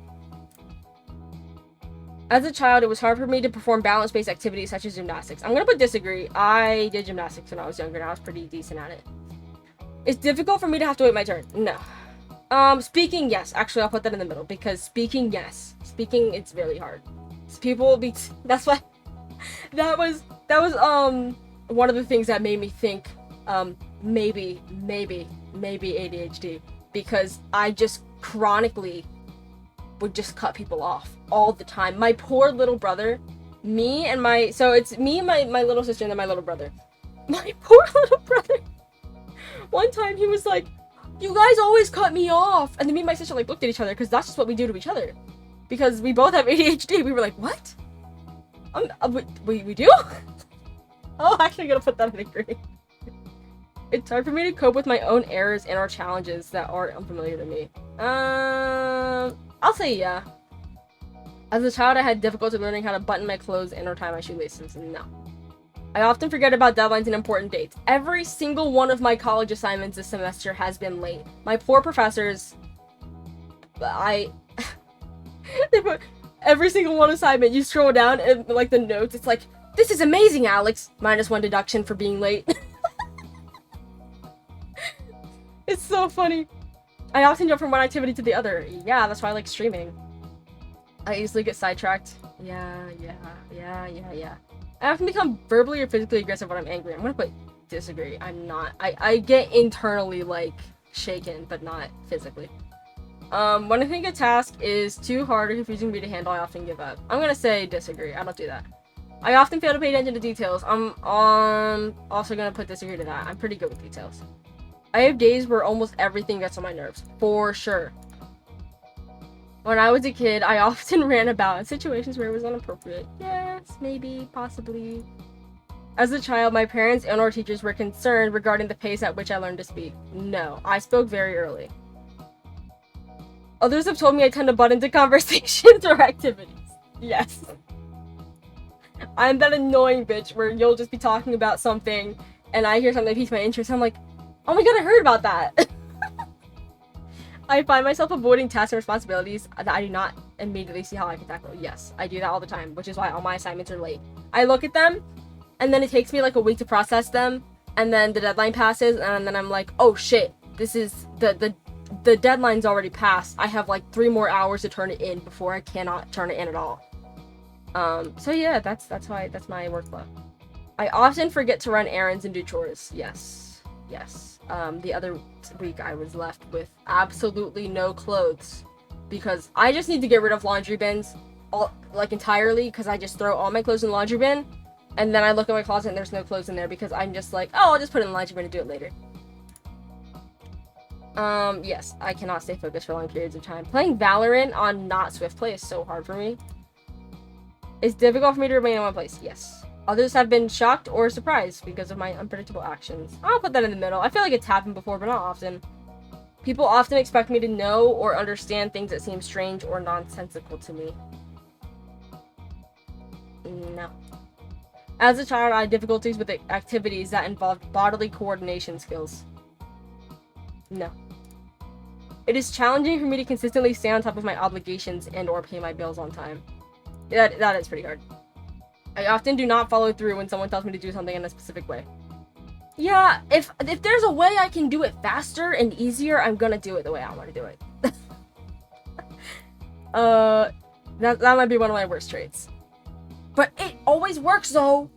As a child, it was hard for me to perform balance-based activities such as gymnastics. I'm going to put disagree. I did gymnastics when I was younger and I was pretty decent at it. It's difficult for me to have to wait my turn. No. Speaking, yes. Actually, I'll put that in the middle because speaking, yes. Speaking, it's really hard. That's why that was one of the things that made me think maybe ADHD, because I just chronically would just cut people off all the time. My poor little brother, it's me, my little sister, and then my little brother. My poor little brother. One time he was like, "You guys always cut me off," and then me and my sister like looked at each other because that's just what we do to each other. Because we both have ADHD. We were like, what? We do? Oh, actually, I'm gonna put that in agree. It's hard for me to cope with my own errors and or challenges that are unfamiliar to me. I'll say yeah. As a child, I had difficulty learning how to button my clothes and or tie my shoelaces. No. I often forget about deadlines and important dates. Every single one of my college assignments this semester has been late. My poor professors... They put every single one assignment. You scroll down and like the notes, it's like, "This is amazing, Alyx. -1 deduction for being late." It's so funny. I often jump from one activity to the other. Yeah, that's why I like streaming. I easily get sidetracked. Yeah. I often become verbally or physically aggressive when I'm angry. I'm gonna put disagree. I'm not. I get internally, like, shaken, but not physically. When I think a task is too hard or confusing for me to handle, I often give up. I'm gonna say disagree. I don't do that. I often fail to pay attention to details. I'm also gonna put disagree to that. I'm pretty good with details. I have days where almost everything gets on my nerves. For sure. When I was a kid, I often ran about in situations where it was inappropriate. Yes, maybe, possibly. As a child, my parents and or teachers were concerned regarding the pace at which I learned to speak. No, I spoke very early. Others have told me I tend to butt into conversations or activities. Yes. I'm that annoying bitch where you'll just be talking about something and I hear something that piques my interest. I'm like, oh my god, I heard about that. I find myself avoiding tasks and responsibilities that I do not immediately see how I can tackle. Yes, I do that all the time, which is why all my assignments are late. I look at them, and then it takes me like a week to process them, and then the deadline passes, and then I'm like, oh shit, this is, the deadline's already passed. I have like 3 more hours to turn it in before I cannot turn it in at all. So yeah, that's my workflow. I often forget to run errands and do chores. Yes. The other week I was left with absolutely no clothes because I just need to get rid of laundry bins entirely because I just throw all my clothes in the laundry bin and then I look at my closet and there's no clothes in there because I'm just like, oh, I'll just put it in the laundry bin and do it later. Yes, I cannot stay focused for long periods of time. Playing Valorant on not Swift Play is so hard for me. It's difficult for me to remain in one place. Yes. Others have been shocked or surprised because of my unpredictable actions. I'll put that in the middle. I feel like it's happened before, but not often. People often expect me to know or understand things that seem strange or nonsensical to me. No. As a child, I had difficulties with activities that involved bodily coordination skills. No. It is challenging for me to consistently stay on top of my obligations and or pay my bills on time. That is pretty hard. I often do not follow through when someone tells me to do something in a specific way. Yeah, if there's a way I can do it faster and easier, I'm gonna do it the way I want to do it. That might be one of my worst traits. But it always works though!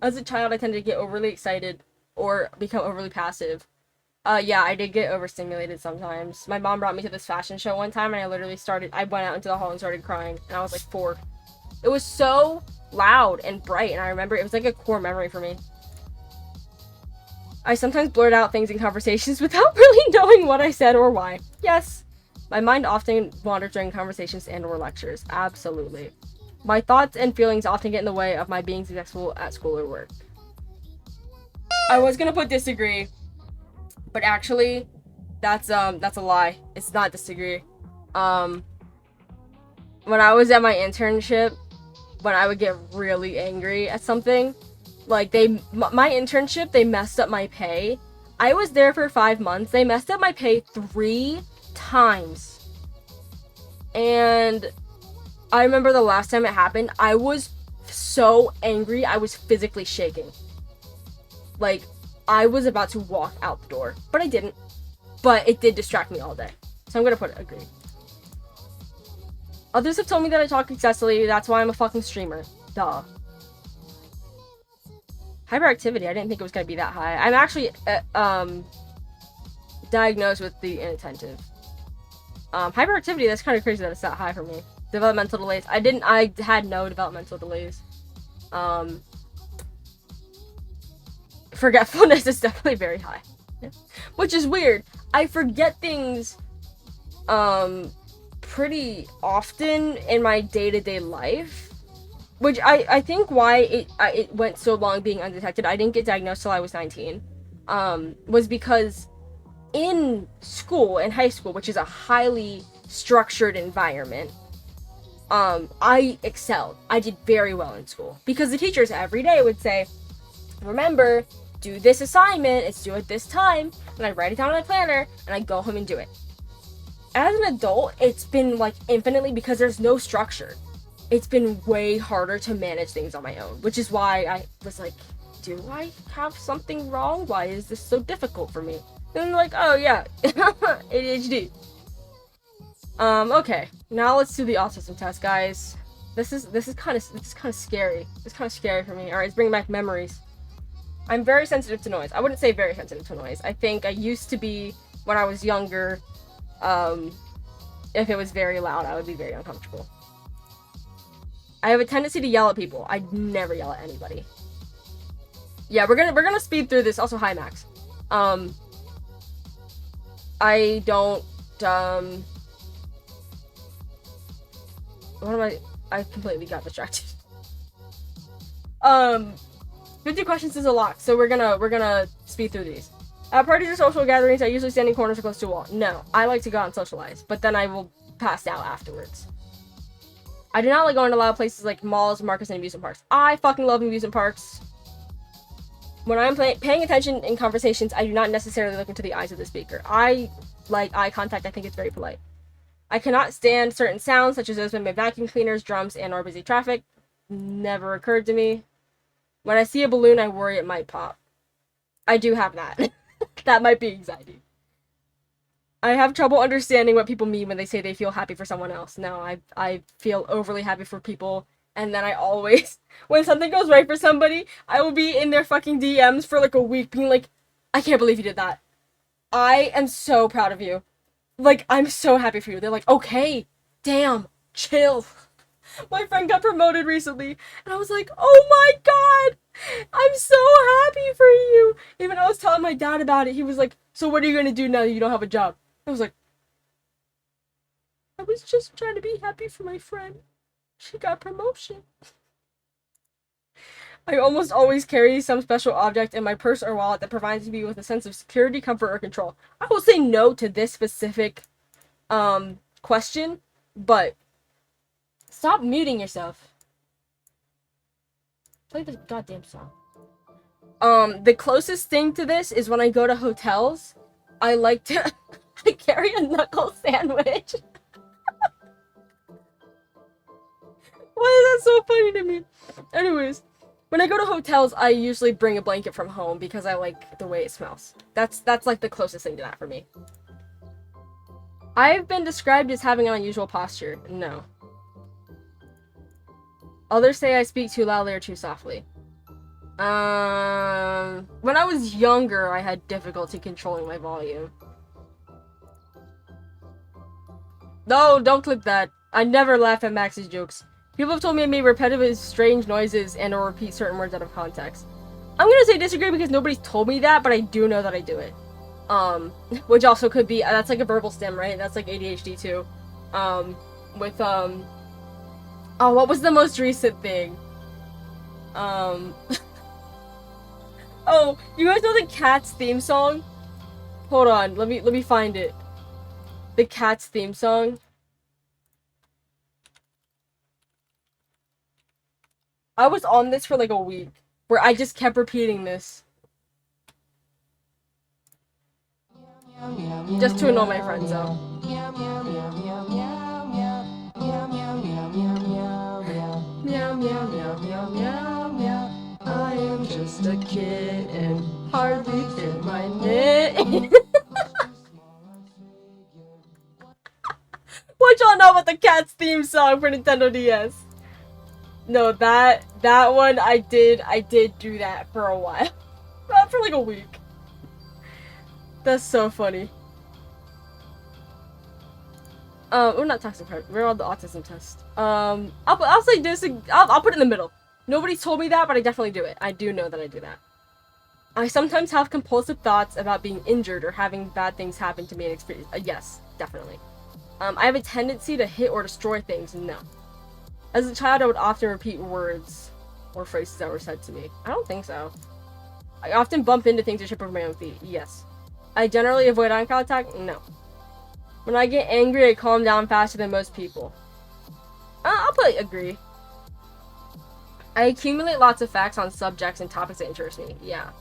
As a child, I tend to get overly excited or become overly passive. Yeah, I did get overstimulated sometimes. My mom brought me to this fashion show one time and I went out into the hall and started crying. And I was like 4. It was so loud and bright and I remember it was like a core memory for me. I sometimes blurt out things in conversations without really knowing what I said or why. Yes. My mind often wanders during conversations and or lectures. Absolutely. My thoughts and feelings often get in the way of my being successful at school or work. I was gonna put disagree, but actually, that's a lie. It's not disagree. When I was at my internship, when I would get really angry at something, like my internship, they messed up my pay. I was there for 5 months. They messed up my pay 3 times. And I remember the last time it happened, I was so angry, I was physically shaking. Like, I was about to walk out the door, but I didn't. But it did distract me all day. So I'm gonna put agree. Others have told me that I talk excessively, that's why I'm a fucking streamer. Duh. Hyperactivity, I didn't think it was gonna be that high. I'm actually, diagnosed with the inattentive. Hyperactivity, that's kind of crazy that it's that high for me. Developmental delays, I had no developmental delays. Forgetfulness is definitely very high. Which is weird. I forget things, pretty often in my day-to-day life, which I think why it went so long being undetected. I didn't get diagnosed till I was 19, was because in school, in high school, which is a highly structured environment, I excelled. I did very well in school because the teachers every day would say, remember, do this assignment, it's due at this time, and I write it down on my planner, and I go home and do it. As an adult, it's been like infinitely, because there's no structure, it's been way harder to manage things on my own, which is why I was like, do I have something wrong? Why is this so difficult for me? And I'm like, oh yeah, ADHD. Okay, now let's do the autism test, guys. This is kind of scary. It's kind of scary for me. All right, it's bringing back memories. I'm very sensitive to noise. I wouldn't say very sensitive to noise. I think I used to be when I was younger. If it was very loud, I would be very uncomfortable. I have a tendency to yell at people. I never yell at anybody. Yeah, we're gonna speed through this. Also, hi Max. I don't what am I completely got distracted. 50 questions is a lot, so we're gonna speed through these. At parties or social gatherings, I usually stand in corners or close to a wall. No, I like to go out and socialize, but then I will pass out afterwards. I do not like going to loud places like malls, markets, and amusement parks. I fucking love amusement parks. When I'm paying attention in conversations, I do not necessarily look into the eyes of the speaker. I like eye contact. I think it's very polite. I cannot stand certain sounds, such as those made by vacuum cleaners, drums, and/or busy traffic. Never occurred to me. When I see a balloon, I worry it might pop. I do have that. That might be anxiety. I have trouble understanding what people mean when they say they feel happy for someone else. No, I feel overly happy for people, and then I always, when something goes right for somebody, I will be in their fucking DMs for like a week being like, I can't believe you did that. I am so proud of you. Like, I'm so happy for you. They're like, okay, damn, chill. My friend got promoted recently, and I was like, oh my god, I'm so happy for you. Even I was telling my dad about it. He was like, so what are you gonna do now that you don't have a job? I was like, I was just trying to be happy for my friend. She got promotion. I almost always carry some special object in my purse or wallet that provides me with a sense of security, comfort, or control. I will say no to this specific question, but stop muting yourself. Play the goddamn song. The closest thing to this is when I go to hotels, I like to I carry a knuckle sandwich. Why is that so funny to me? Anyways, when I go to hotels, I usually bring a blanket from home because I like the way it smells. That's like the closest thing to that for me. I've been described as having an unusual posture. No. Others say I speak too loudly or too softly. When I was younger, I had difficulty controlling my volume. No, don't click that. I never laugh at Max's jokes. People have told me I make repetitive, strange noises and or repeat certain words out of context. I'm gonna say disagree because nobody's told me that, but I do know that I do it. Which also could be, that's like a verbal stim, right? That's like ADHD too. Oh, what was the most recent thing? Oh, you guys know the Cats theme song? Hold on, let me find it. The Cats theme song. I was on this for like a week, where I just kept repeating this. Just to annoy my friends, though. Meow, meow, meow, meow, meow. I am just a kid and hardly fit my knit. What y'all know about the Cats theme song for Nintendo DS? No, that one I did do that for a while. For like a week. That's so funny. We're not toxic heart. We're on the autism test. I'll say this. I'll put it in the middle. Nobody's told me that, but I definitely do it. I do know that I do that. I sometimes have compulsive thoughts about being injured or having bad things happen to me in experience. Yes, definitely. I have a tendency to hit or destroy things. No. As a child, I would often repeat words or phrases that were said to me. I don't think so. I often bump into things or trip over my own feet. Yes. I generally avoid eye contact. No. When I get angry, I calm down faster than most people. I'll put agree. I accumulate lots of facts on subjects and topics that interest me. Yeah.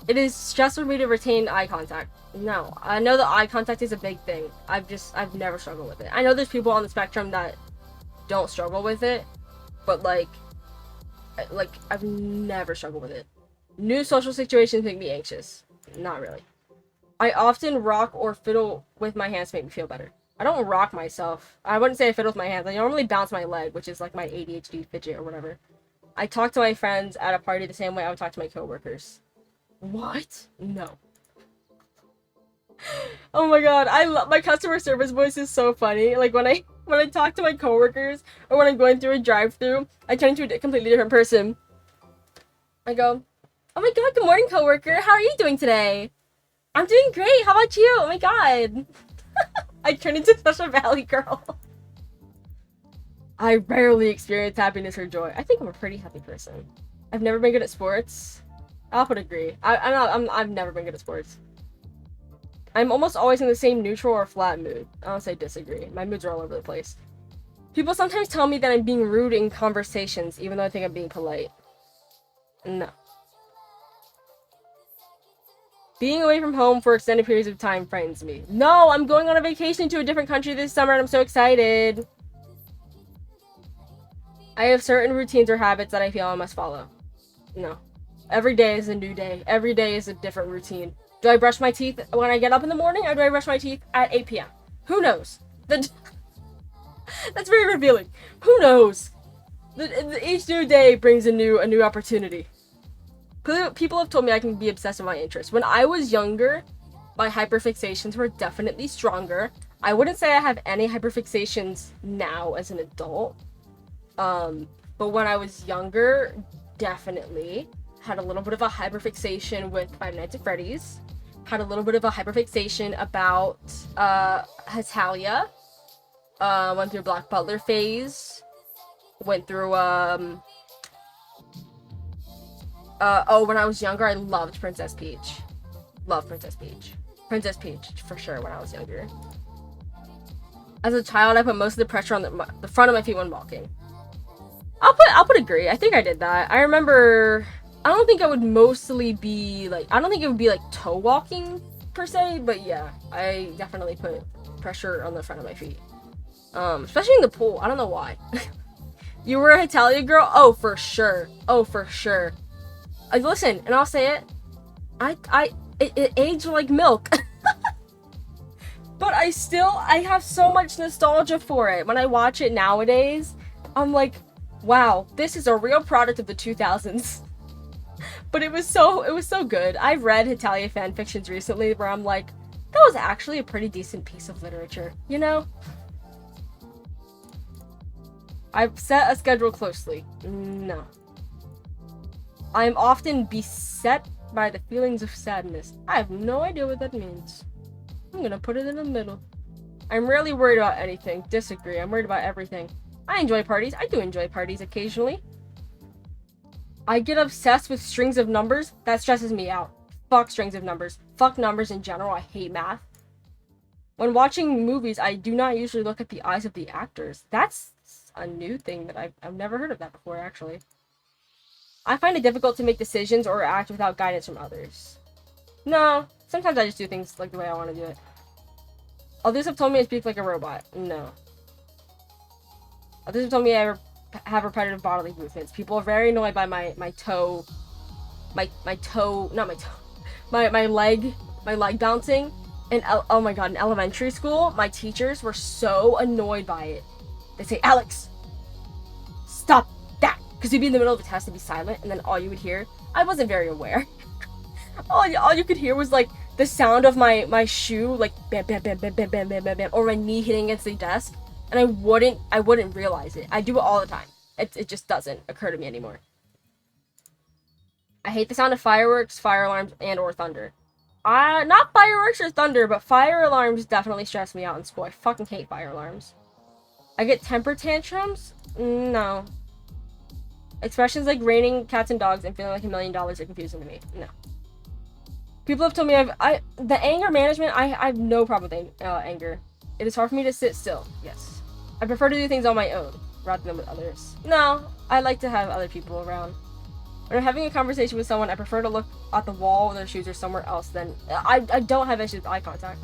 It is stressful for me to retain eye contact. No. I know that eye contact is a big thing. I've never struggled with it. I know there's people on the spectrum that don't struggle with it, but like I've never struggled with it. New social situations make me anxious. Not really. I often rock or fiddle with my hands to make me feel better. I don't rock myself. I wouldn't say I fiddle with my hands. I normally bounce my leg, which is like my ADHD fidget or whatever. I talk to my friends at a party the same way I would talk to my coworkers. What? No. Oh my god, I love my customer service voice is so funny. Like when I talk to my coworkers or when I'm going through a drive-through, I turn into a completely different person. I go, "Oh my god, good morning, coworker. How are you doing today?" "I'm doing great. How about you?" "Oh my god." I turn into such a valley girl. I rarely experience happiness or joy. I think I'm a pretty happy person. I've never been good at sports. I'll put agree. I've never been good at sports. I'm almost always in the same neutral or flat mood. I'll say disagree. My moods are all over the place. People sometimes tell me that I'm being rude in conversations, even though I think I'm being polite. No. Being away from home for extended periods of time frightens me. No, I'm going on a vacation to a different country this summer and I'm so excited. I have certain routines or habits that I feel I must follow. No. Every day is a new day. Every day is a different routine. Do I brush my teeth when I get up in the morning, or do I brush my teeth at 8 p.m.? Who knows? That's very revealing. Who knows? Each new day brings a new opportunity. People have told me I can be obsessed with my interests. When I was younger, my hyperfixations were definitely stronger. I wouldn't say I have any hyperfixations now as an adult. But when I was younger, definitely had a little bit of a hyperfixation with Five Nights at Freddy's. Had a little bit of a hyperfixation about Hetalia. Went through Black Butler phase. Went through when I was younger, I loved Princess Peach. Loved Princess Peach. Princess Peach for sure when I was younger. As a child, I put most of the pressure on the front of my feet when walking. I'll put agree. I think I did that. I remember. I don't think it would be like toe walking per se, but yeah, I definitely put pressure on the front of my feet. Especially in the pool. I don't know why. You were a Hetalia girl? Oh, for sure. Oh, for sure. Listen, and I'll say it. It aged like milk. But I have so much nostalgia for it. When I watch it nowadays, I'm like, wow, this is a real product of the 2000s. But it was so good. I've read Hetalia fanfictions recently where I'm like, that was actually a pretty decent piece of literature, you know? I've set a schedule closely. No. I'm often beset by the feelings of sadness. I have no idea what that means. I'm gonna put it in the middle. I'm rarely worried about anything. Disagree. I'm worried about everything. I enjoy parties. I do enjoy parties occasionally. I get obsessed with strings of numbers. That stresses me out. Fuck strings of numbers. Fuck numbers in general. I hate math. When watching movies, I do not usually look at the eyes of the actors. That's a new thing that I've never heard of that before, actually. I find it difficult to make decisions or act without guidance from others. No, sometimes I just do things like the way I want to do it. Others have told me I speak like a robot. No. Others have told me I have repetitive bodily movements. People are very annoyed by my leg bouncing. And oh my god, in elementary school, my teachers were so annoyed by it. They say, "Alyx, stop that," because you'd be in the middle of a test and be silent, and then all you would hear, I wasn't very aware. all you could hear was like the sound of my shoe, like bam bam bam bam bam bam bam bam bam, or my knee hitting against the desk. And I wouldn't realize it. I do it all the time. It just doesn't occur to me anymore. I hate the sound of fireworks, fire alarms, and or thunder. Not fireworks or thunder, but fire alarms definitely stress me out in school. I fucking hate fire alarms. I get temper tantrums? No. Expressions like raining cats and dogs and feeling like $1 million are confusing to me. No. People have told me the anger management, I have no problem with anger. It is hard for me to sit still. Yes. I prefer to do things on my own, rather than with others. No, I like to have other people around. When I'm having a conversation with someone, I prefer to look at the wall or their shoes or somewhere else than... I don't have issues with eye contact.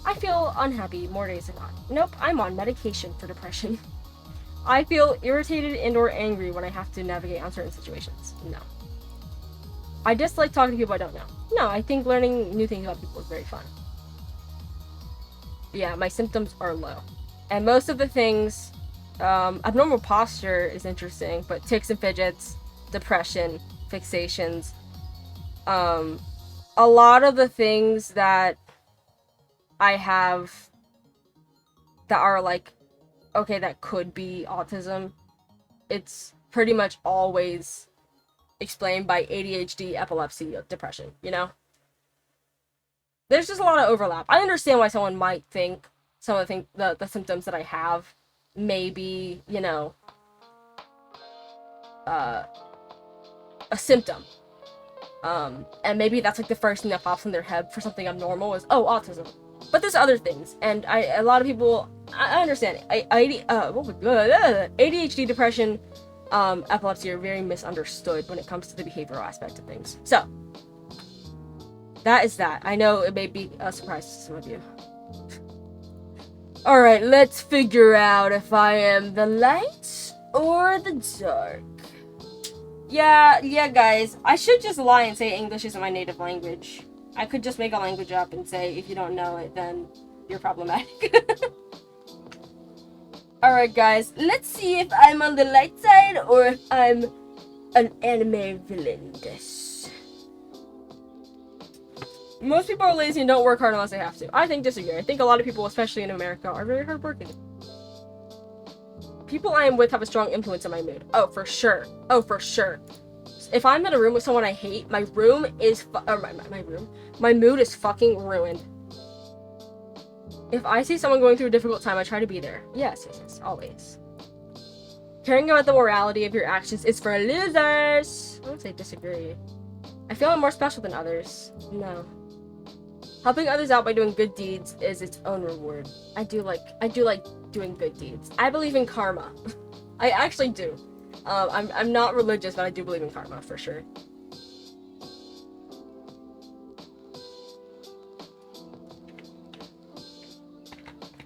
I feel unhappy more days than not. Nope, I'm on medication for depression. I feel irritated and or angry when I have to navigate uncertain situations. No. I dislike talking to people I don't know. No, I think learning new things about people is very fun. Yeah, my symptoms are low. And most of the things, abnormal posture is interesting, but tics and fidgets, depression, fixations, a lot of the things that I have that are like, okay, that could be autism, it's pretty much always explained by ADHD, epilepsy, depression, you know? There's just a lot of overlap. I understand why someone might think some of the symptoms that I have may be, you know, a symptom. And maybe that's like the first thing that pops in their head for something abnormal is, oh, autism. But there's other things, and a lot of people, I understand. ADHD, depression, epilepsy are very misunderstood when it comes to the behavioral aspect of things. So, that is that. I know it may be a surprise to some of you. Alright, let's figure out if I am the light or the dark. Yeah, guys. I should just lie and say English isn't my native language. I could just make a language up and say, if you don't know it, then you're problematic. Alright, guys. Let's see if I'm on the light side or if I'm an anime villain. Most people are lazy and don't work hard unless they have to. I think disagree. I think a lot of people, especially in America, are very hardworking. People I am with have a strong influence on my mood. Oh, for sure. Oh, for sure. If I'm in a room with someone I hate, my room is my mood is fucking ruined. If I see someone going through a difficult time, I try to be there. Yes, always. Caring about the morality of your actions is for losers. I would say disagree. I feel I'm more special than others. No. Helping others out by doing good deeds is its own reward. I do like doing good deeds. I believe in karma. I actually do. I'm not religious, but I do believe in karma for sure.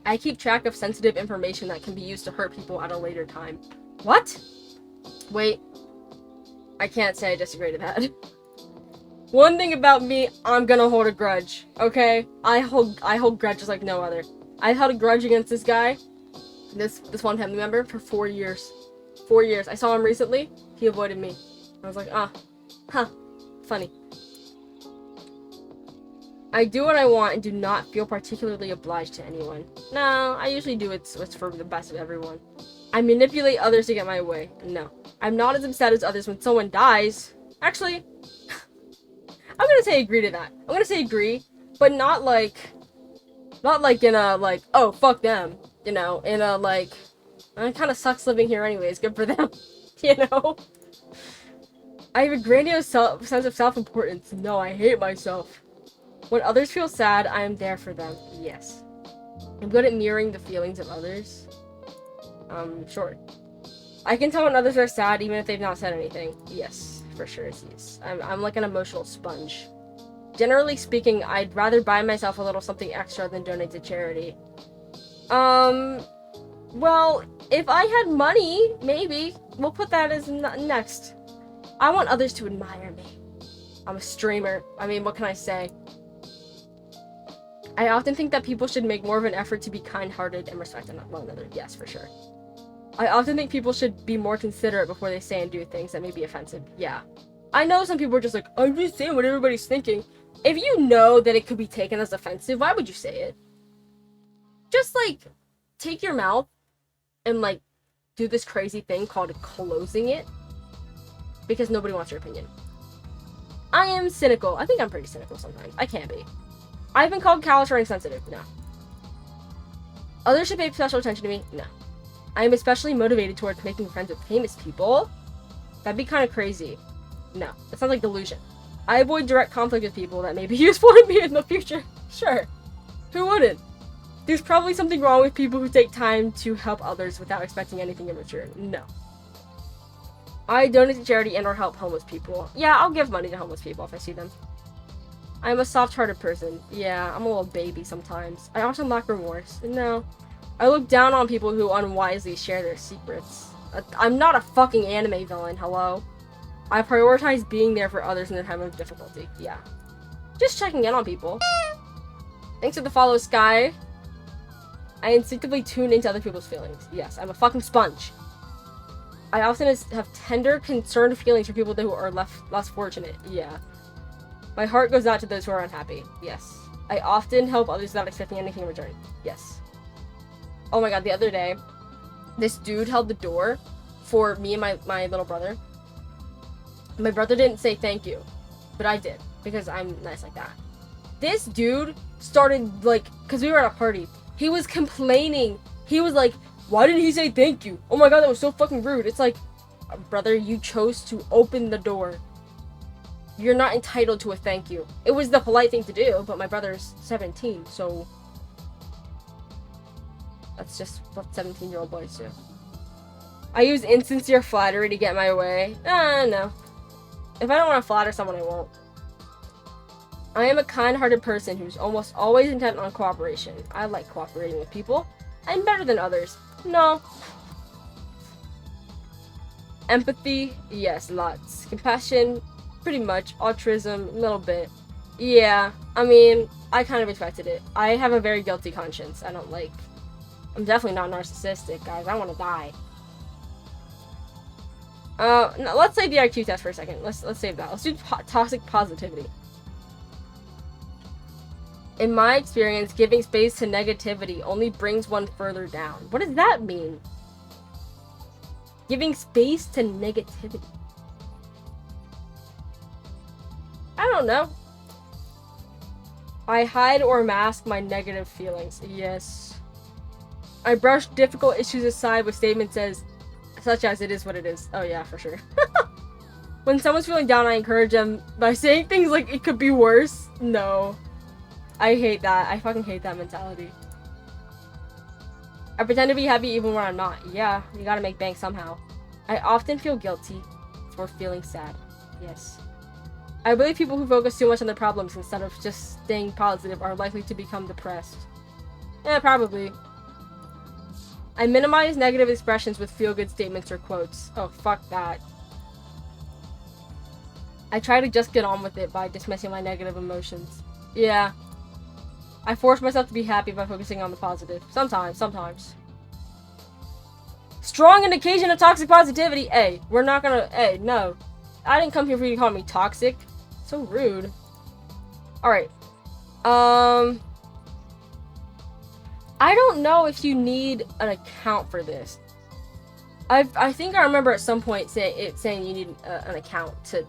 I keep track of sensitive information that can be used to hurt people at a later time. What? Wait. I can't say I disagree to that. One thing about me, I'm gonna hold a grudge, okay? I hold grudges like no other. I held a grudge against this guy, this one family member, for 4 years. 4 years. I saw him recently. He avoided me. I was like, funny. I do what I want and do not feel particularly obliged to anyone. No, I usually do what's for the best of everyone. I manipulate others to get my way. No. I'm not as upset as others when someone dies. Actually, I'm gonna say agree to that. I'm gonna say agree, but not like in a, like, oh, fuck them. You know, in a, like, it kind of sucks living here anyways. Good for them. You know? I have a grandiose sense of self-importance. No, I hate myself. When others feel sad, I am there for them. Yes. I'm good at mirroring the feelings of others. Sure. I can tell when others are sad even if they've not said anything. Yes, for sure, yes. I'm like an emotional sponge. Generally speaking, I'd rather buy myself a little something extra than donate to charity. Well, if I had money, maybe. We'll put that as next. I want others to admire me. I'm a streamer. I mean, what can I say? I often think that people should make more of an effort to be kind-hearted and respect one another. Yes, for sure. I often think people should be more considerate before they say and do things that may be offensive. Yeah. I know some people are just like, I'm just saying what everybody's thinking. If you know that it could be taken as offensive, why would you say it? Just, like, take your mouth and, like, do this crazy thing called closing it. Because nobody wants your opinion. I am cynical. I think I'm pretty cynical sometimes. I can be. I've been called callous or insensitive. No. Others should pay special attention to me. No. I am especially motivated towards making friends with famous people. That'd be kind of crazy. No. That sounds like delusion. I avoid direct conflict with people that may be useful to me in the future. Sure. Who wouldn't? There's probably something wrong with people who take time to help others without expecting anything in return. No. I donate to charity and or help homeless people. Yeah, I'll give money to homeless people if I see them. I'm a soft-hearted person. Yeah, I'm a little baby sometimes. I often lack remorse. No. I look down on people who unwisely share their secrets. I'm not a fucking anime villain, hello? I prioritize being there for others in their time of difficulty. Yeah. Just checking in on people. Thanks for the follow, Sky. I instinctively tune into other people's feelings. Yes, I'm a fucking sponge. I often have tender, concerned feelings for people who are less fortunate. Yeah. My heart goes out to those who are unhappy. Yes. I often help others without expecting anything in return. Yes. Oh my god, the other day, this dude held the door for me and my little brother. My brother didn't say thank you, but I did, because I'm nice like that. This dude started, like, because we were at a party, he was complaining. He was like, why didn't he say thank you? Oh my god, that was so fucking rude. It's like, brother, you chose to open the door. You're not entitled to a thank you. It was the polite thing to do, but my brother's 17, so that's just what 17-year-old boys do. I use insincere flattery to get my way. No. If I don't want to flatter someone, I won't. I am a kind-hearted person who's almost always intent on cooperation. I like cooperating with people. I'm better than others. No. Empathy? Yes, lots. Compassion? Pretty much. Altruism? A little bit. Yeah, I mean, I kind of expected it. I have a very guilty conscience. I'm definitely not narcissistic, guys. I want to die. No, let's save the IQ test for a second. Let's save that. Let's do toxic positivity. In my experience, giving space to negativity only brings one further down. What does that mean? Giving space to negativity. I don't know. I hide or mask my negative feelings. Yes. I brush difficult issues aside with statements such as it is what it is. Oh yeah, for sure. When someone's feeling down, I encourage them by saying things like, it could be worse. No. I hate that. I fucking hate that mentality. I pretend to be happy even when I'm not. Yeah, you gotta make bank somehow. I often feel guilty for feeling sad. Yes. I believe people who focus too much on their problems instead of just staying positive are likely to become depressed. Yeah, probably. I minimize negative expressions with feel-good statements or quotes. Oh, fuck that. I try to just get on with it by dismissing my negative emotions. Yeah. I force myself to be happy by focusing on the positive. Sometimes. Strong indication of toxic positivity. Hey, we're not gonna... Hey, no. I didn't come here for you to call me toxic. So rude. Alright. I don't know if you need an account for this. I think I remember at some point saying you need an account to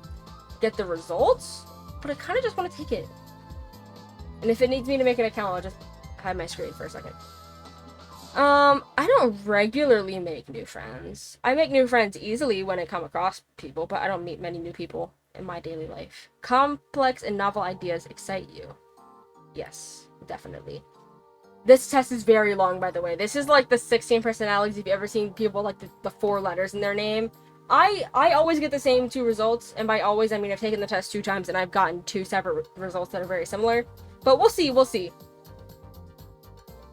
get the results, but I kind of just want to take it. And if it needs me to make an account, I'll just hide my screen for a second. I don't regularly make new friends. I make new friends easily when I come across people, but I don't meet many new people in my daily life. Complex and novel ideas excite you. Yes, definitely. This test is very long, by the way. This is like the 16 personalities. If you've ever seen people like the 4 letters in their name. I always get the same 2 results, and by always, I mean I've taken the test 2 times and I've gotten 2 separate results that are very similar. But we'll see.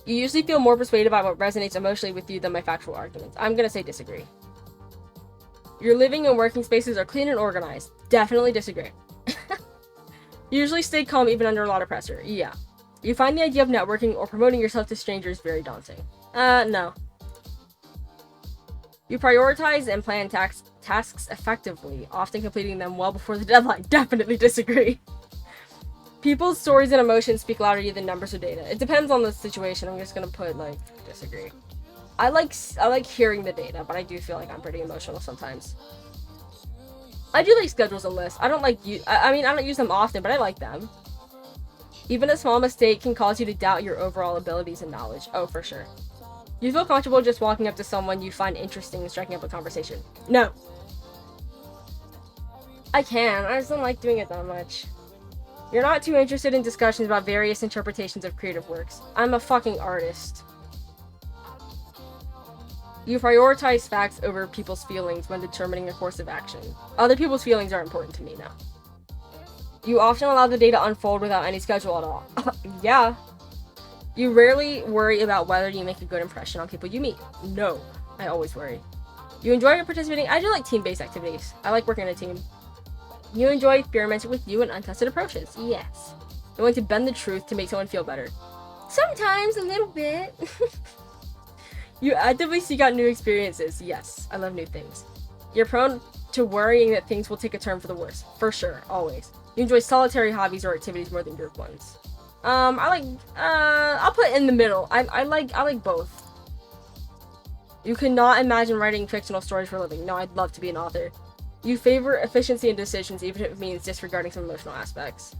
You usually feel more persuaded by what resonates emotionally with you than my factual arguments. I'm gonna say disagree. Your living and working spaces are clean and organized. Definitely disagree. You usually stay calm even under a lot of pressure. Yeah. You find the idea of networking or promoting yourself to strangers very daunting. No. You prioritize and plan tasks effectively, often completing them well before the deadline. Definitely disagree. People's stories and emotions speak louder to you than numbers or data. It depends on the situation. I'm just gonna put, like, disagree. I like hearing the data, but I do feel like I'm pretty emotional sometimes. I do like schedules and lists. I don't like I mean, I don't use them often, but I like them. Even a small mistake can cause you to doubt your overall abilities and knowledge. Oh, for sure. You feel comfortable just walking up to someone you find interesting and striking up a conversation. No. I can. I just don't like doing it that much. You're not too interested in discussions about various interpretations of creative works. I'm a fucking artist. You prioritize facts over people's feelings when determining a course of action. Other people's feelings are important to me now. You often allow the day to unfold without any schedule at all. Yeah. You rarely worry about whether you make a good impression on people you meet. No. I always worry. You enjoy participating. I do like team-based activities. I like working in a team. You enjoy experimenting with new and untested approaches. Yes. You're going to bend the truth to make someone feel better. Sometimes a little bit. You actively seek out new experiences. Yes, I love new things. You're prone to worrying that things will take a turn for the worse. For sure, always. You enjoy solitary hobbies or activities more than group ones. I'll put in the middle. I like both. You cannot imagine writing fictional stories for a living. No, I'd love to be an author. You favor efficiency in decisions, even if it means disregarding some emotional aspects.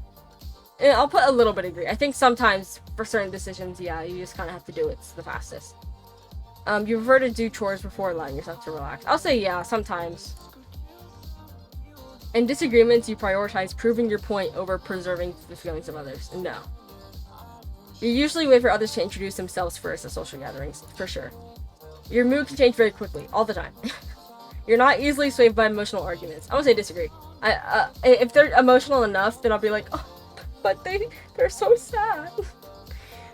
And I'll put a little bit agree. I think sometimes for certain decisions, yeah, you just kind of have to do it the fastest. You prefer to do chores before allowing yourself to relax. I'll say yeah, sometimes. In disagreements, you prioritize proving your point over preserving the feelings of others. No. You usually wait for others to introduce themselves first at social gatherings, for sure. Your mood can change very quickly, all the time. You're not easily swayed by emotional arguments. I would say disagree. If they're emotional enough, then I'll be like, oh, but they're so sad.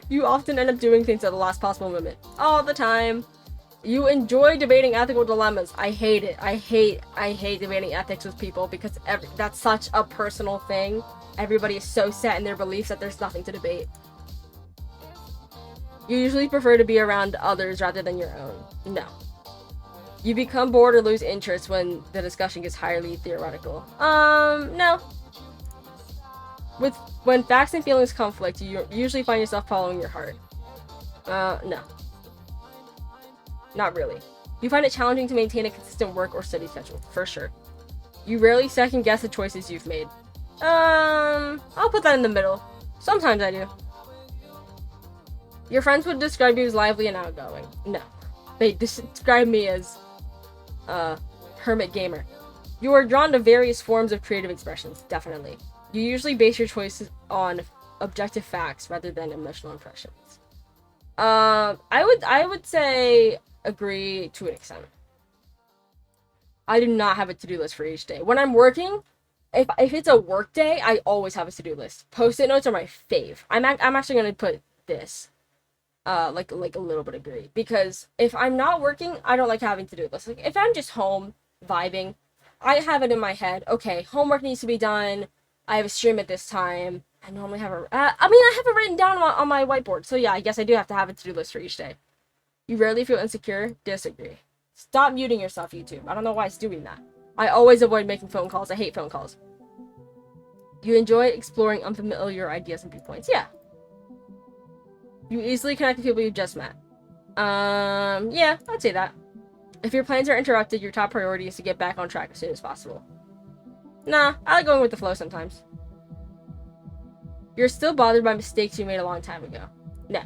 You often end up doing things at the last possible moment. All the time. You enjoy debating ethical dilemmas. I hate it. I hate debating ethics with people because that's such a personal thing. Everybody is so set in their beliefs that there's nothing to debate. You usually prefer to be around others rather than your own. No. You become bored or lose interest when the discussion gets highly theoretical. No. When facts and feelings conflict, you usually find yourself following your heart. No. Not really. You find it challenging to maintain a consistent work or study schedule, for sure. You rarely second guess the choices you've made. I'll put that in the middle. Sometimes I do. Your friends would describe you as lively and outgoing. No. They describe me as hermit gamer. You are drawn to various forms of creative expressions, definitely. You usually base your choices on objective facts rather than emotional impressions. I would say agree to an extent. I do not have a to-do list for each day. When I'm working, if it's a work day, I always have a to-do list. Post-it notes are my fave. I'm actually gonna put this. Like a little bit agree, because if I'm not working, I don't like having to do lists. Like if I'm just home vibing, I have it in my head. Okay, homework needs to be done. I have a stream at this time. I normally have I have it written down on my whiteboard. So yeah, I guess I do have to have a to-do list for each day. You rarely feel insecure. Disagree. Stop muting yourself, YouTube. I don't know why it's doing that. I always avoid making phone calls. I hate phone calls. You enjoy exploring unfamiliar ideas and viewpoints. Yeah. You easily connect with people you've just met. Yeah, I'd say that. If your plans are interrupted, your top priority is to get back on track as soon as possible. Nah, I like going with the flow sometimes. You're still bothered by mistakes you made a long time ago. No.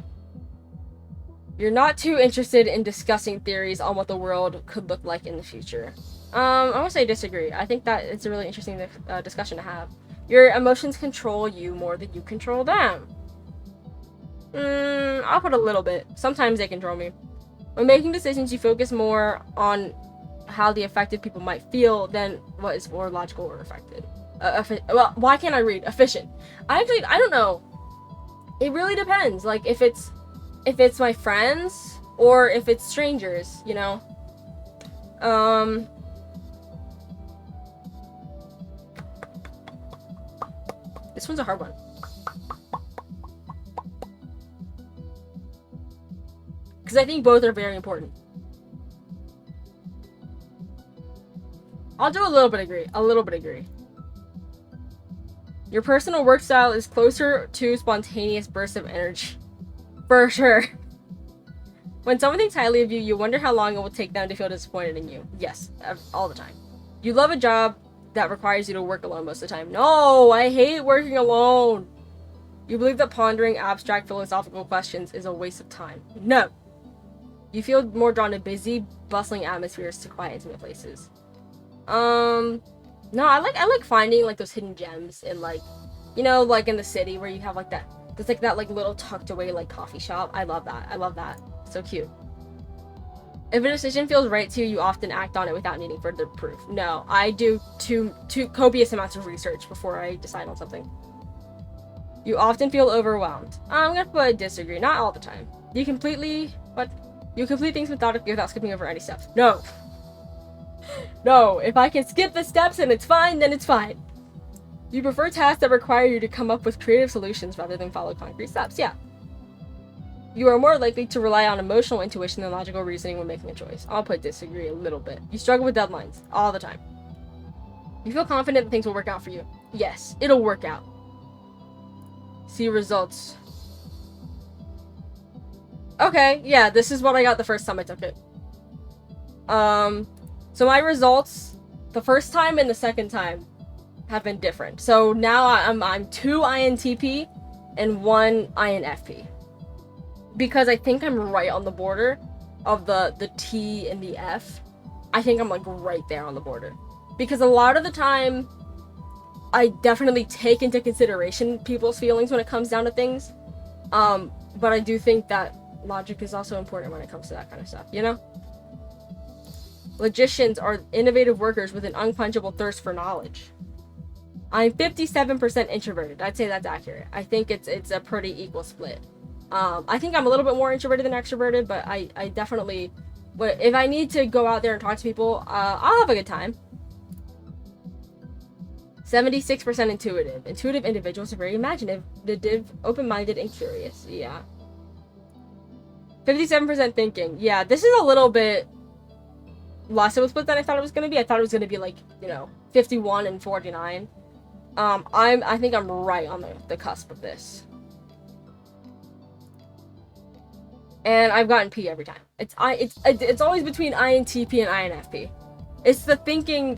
You're not too interested in discussing theories on what the world could look like in the future. I want to say disagree. I think that it's a really interesting discussion to have. Your emotions control you more than you control them. I'll put a little bit. Sometimes they control me. When making decisions, you focus more on how the affected people might feel than what is more logical or effective. Well, why can't I read? Efficient. I don't know. It really depends. Like if it's my friends or if it's strangers, you know. This one's a hard one. Because I think both are very important. I'll do a little bit agree. A little bit agree. Your personal work style is closer to spontaneous bursts of energy. For sure. When someone thinks highly of you, you wonder how long it will take them to feel disappointed in you. Yes, all the time. You love a job that requires you to work alone most of the time. No, I hate working alone. You believe that pondering abstract philosophical questions is a waste of time. No. You feel more drawn to busy, bustling atmospheres to quiet, intimate places. No, I like finding like those hidden gems in like, you know, like in the city where you have like that. There's like that like little tucked away like coffee shop. I love that. I love that. So cute. If a decision feels right to you, you often act on it without needing further proof. No, I do two copious amounts of research before I decide on something. You often feel overwhelmed. I'm gonna put disagree. Not all the time. You complete things methodically without skipping over any steps. No. No, if I can skip the steps and it's fine, then it's fine. You prefer tasks that require you to come up with creative solutions rather than follow concrete steps. Yeah. You are more likely to rely on emotional intuition than logical reasoning when making a choice. I'll put disagree a little bit. You struggle with deadlines all the time. You feel confident that things will work out for you. Yes, it'll work out. See results. Okay, yeah, this is what I got the first time I took it. So my results, the first time and the second time, have been different. So now I'm 2 INTP and 1 INFP. Because I think I'm right on the border of the T and the F. I think I'm like right there on the border. Because a lot of the time, I definitely take into consideration people's feelings when it comes down to things. But I do think that logic is also important when it comes to that kind of stuff, you know? Logicians are innovative workers with an unquenchable thirst for knowledge. I'm 57% introverted. I'd say that's accurate. I think it's a pretty equal split. I think I'm a little bit more introverted than extroverted, but I definitely, if I need to go out there and talk to people, I'll have a good time. 76% intuitive. Intuitive individuals are very imaginative, open-minded, and curious. Yeah. 57% thinking. Yeah, this is a little bit less of a split than I thought it was going to be. I thought it was going to be like, 51 and 49. I think I'm right on the cusp of this. And I've gotten P every time. It's always between INTP and INFP. It's the thinking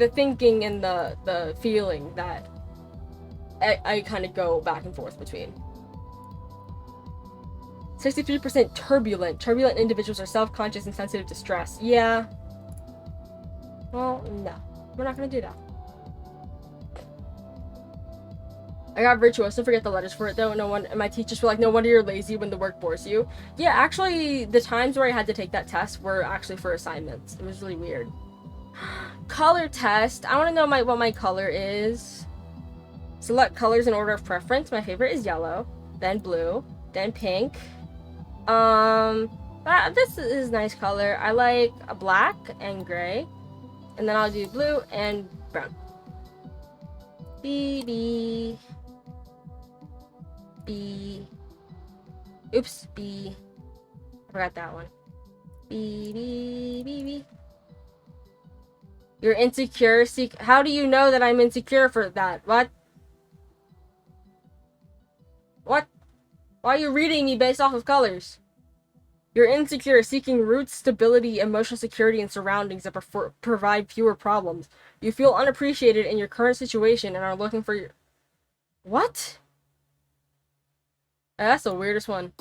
and the feeling that I kind of go back and forth between. 63% turbulent. Turbulent individuals are self-conscious and sensitive to stress. Yeah. Well, no. We're not gonna do that. I got virtuoso. Don't forget the letters for it though. No one, and my teachers were like, no wonder you're lazy when the work bores you. Yeah, actually, the times where I had to take that test were actually for assignments. It was really weird. Color test. I want to know what my color is. Select colors in order of preference. My favorite is yellow, then blue, then pink. This is a nice color. I like a black and gray, and then I'll do blue and brown. B. Oops, B. I forgot that one. B. You're insecure. How do you know that I'm insecure for that? What? Why are you reading me based off of colors? You're insecure, seeking roots, stability, emotional security, and surroundings that provide fewer problems. You feel unappreciated in your current situation and are looking for your... What? That's the weirdest one.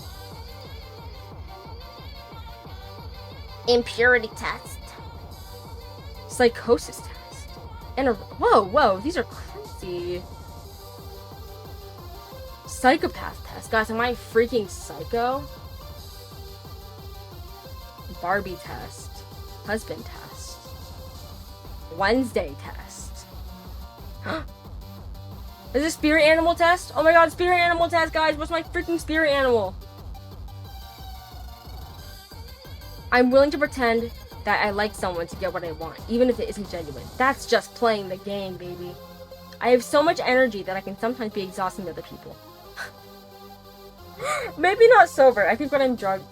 Impurity test. Psychosis test. And whoa, these are crazy. Psychopath test. Guys, am I freaking psycho? Barbie test. Husband test. Wednesday test. Is this spirit animal test? Oh my god, spirit animal test, guys. What's my freaking spirit animal? I'm willing to pretend that I like someone to get what I want, even if it isn't genuine. That's just playing the game, baby. I have so much energy that I can sometimes be exhausting to other people. Maybe not sober. I think when I'm drunk...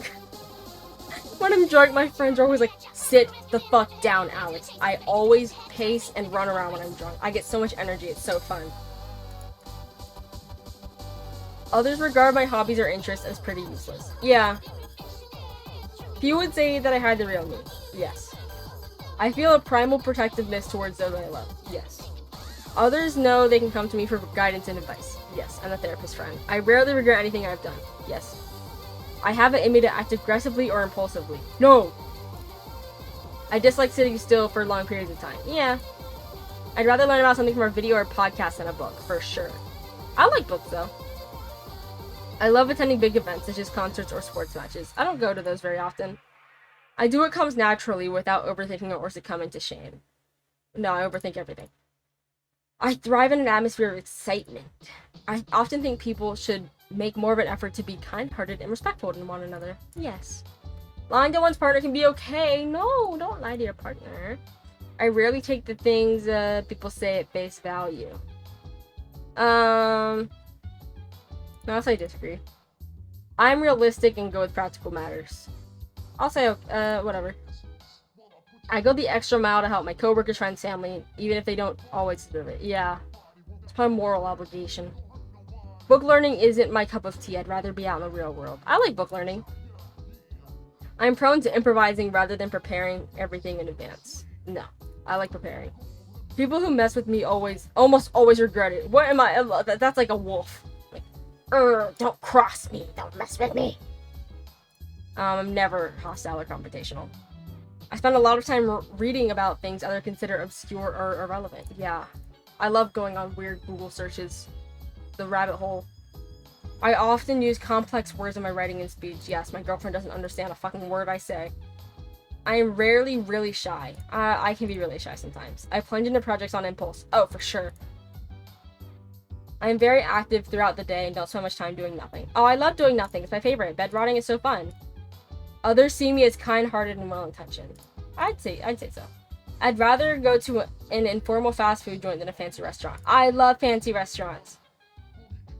When I'm drunk, my friends are always like, sit the fuck down, Alex. I always pace and run around when I'm drunk. I get so much energy. It's so fun. Others regard my hobbies or interests as pretty useless. Yeah. Few would say that I hide the real me. Yes. I feel a primal protectiveness towards those I love. Yes. Others know they can come to me for guidance and advice. Yes. I'm a therapist friend. I rarely regret anything I've done. Yes. I have it in me to act aggressively or impulsively. No! I dislike sitting still for long periods of time. Yeah. I'd rather learn about something from a video or podcast than a book, for sure. I like books, though. I love attending big events, such as concerts or sports matches. I don't go to those very often. I do what comes naturally without overthinking or succumbing to shame. No, I overthink everything. I thrive in an atmosphere of excitement. I often think people should make more of an effort to be kind-hearted and respectful to one another. Yes. Lying to one's partner can be okay. No, don't lie to your partner. I rarely take the things people say at face value. No, I'll say disagree. I'm realistic and go with practical matters. I'll say, whatever. I go the extra mile to help my coworkers, friends, family, even if they don't always deserve it. Yeah. It's my moral obligation. Book learning isn't my cup of tea. I'd rather be out in the real world. I like book learning. I'm prone to improvising rather than preparing everything in advance. No, I like preparing. People who mess with me almost always regret it. What am I? That's like a wolf. Like, don't cross me. Don't mess with me. I'm never hostile or confrontational. I spend a lot of time reading about things others consider obscure or irrelevant. Yeah. I love going on weird Google searches. The rabbit hole. I often use complex words in my writing and speech. Yes, my girlfriend doesn't understand a fucking word I say. I am rarely really shy. I can be really shy sometimes. I plunge into projects on impulse. Oh, for sure. I am very active throughout the day and don't spend much time doing nothing. Oh, I love doing nothing. It's my favorite. Bed rotting is so fun. Others see me as kind-hearted and well-intentioned. I'd say so. I'd rather go to an informal fast food joint than a fancy restaurant. I love fancy restaurants.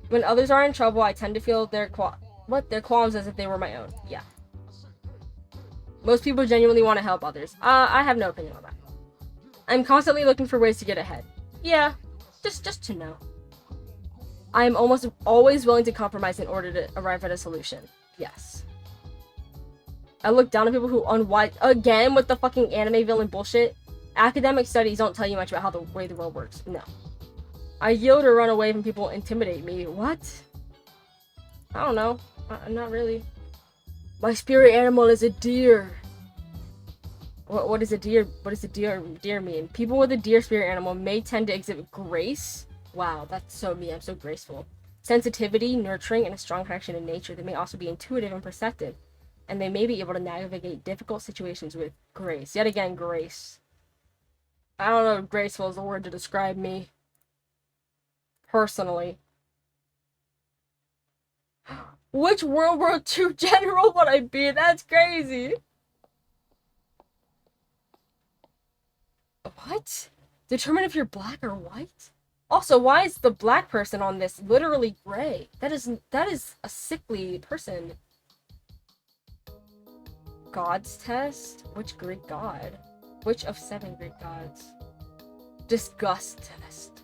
When others are in trouble, I tend to feel their qualms as if they were my own. Yeah. Most people genuinely want to help others. I have no opinion on that. I'm constantly looking for ways to get ahead. Yeah, just to know. I am almost always willing to compromise in order to arrive at a solution. Yes. I look down on people who again with the fucking anime villain bullshit. Academic studies don't tell you much about how the way the world works. No. I yield or run away when people intimidate me. What? I don't know. Not really. My spirit animal is a deer. What is a deer? What does a deer mean? People with a deer spirit animal may tend to exhibit grace. Wow, that's so me. I'm so graceful. Sensitivity, nurturing, and a strong connection to nature. They may also be intuitive and perceptive. And they may be able to navigate difficult situations with grace. Yet again, grace. I don't know if graceful is a word to describe me. Personally. Which World War II general would I be? That's crazy. What? Determine if you're black or white? Also, why is the black person on this literally gray? That is a sickly person. God's test? Which Greek god? Which of 7 Greek gods? Disgust test.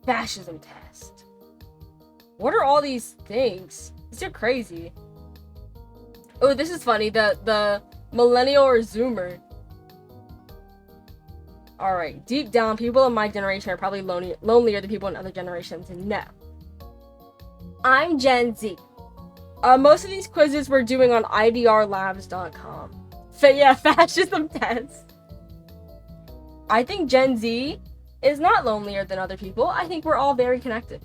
Fascism test. What are all these things? These are crazy. Oh, this is funny. The millennial or zoomer. Alright, deep down, people in my generation are probably lonelier than people in other generations. No. I'm Gen Z. Most of these quizzes we're doing on idrlabs.com. Yeah, fascism test. I think Gen Z is not lonelier than other people. I think we're all very connected.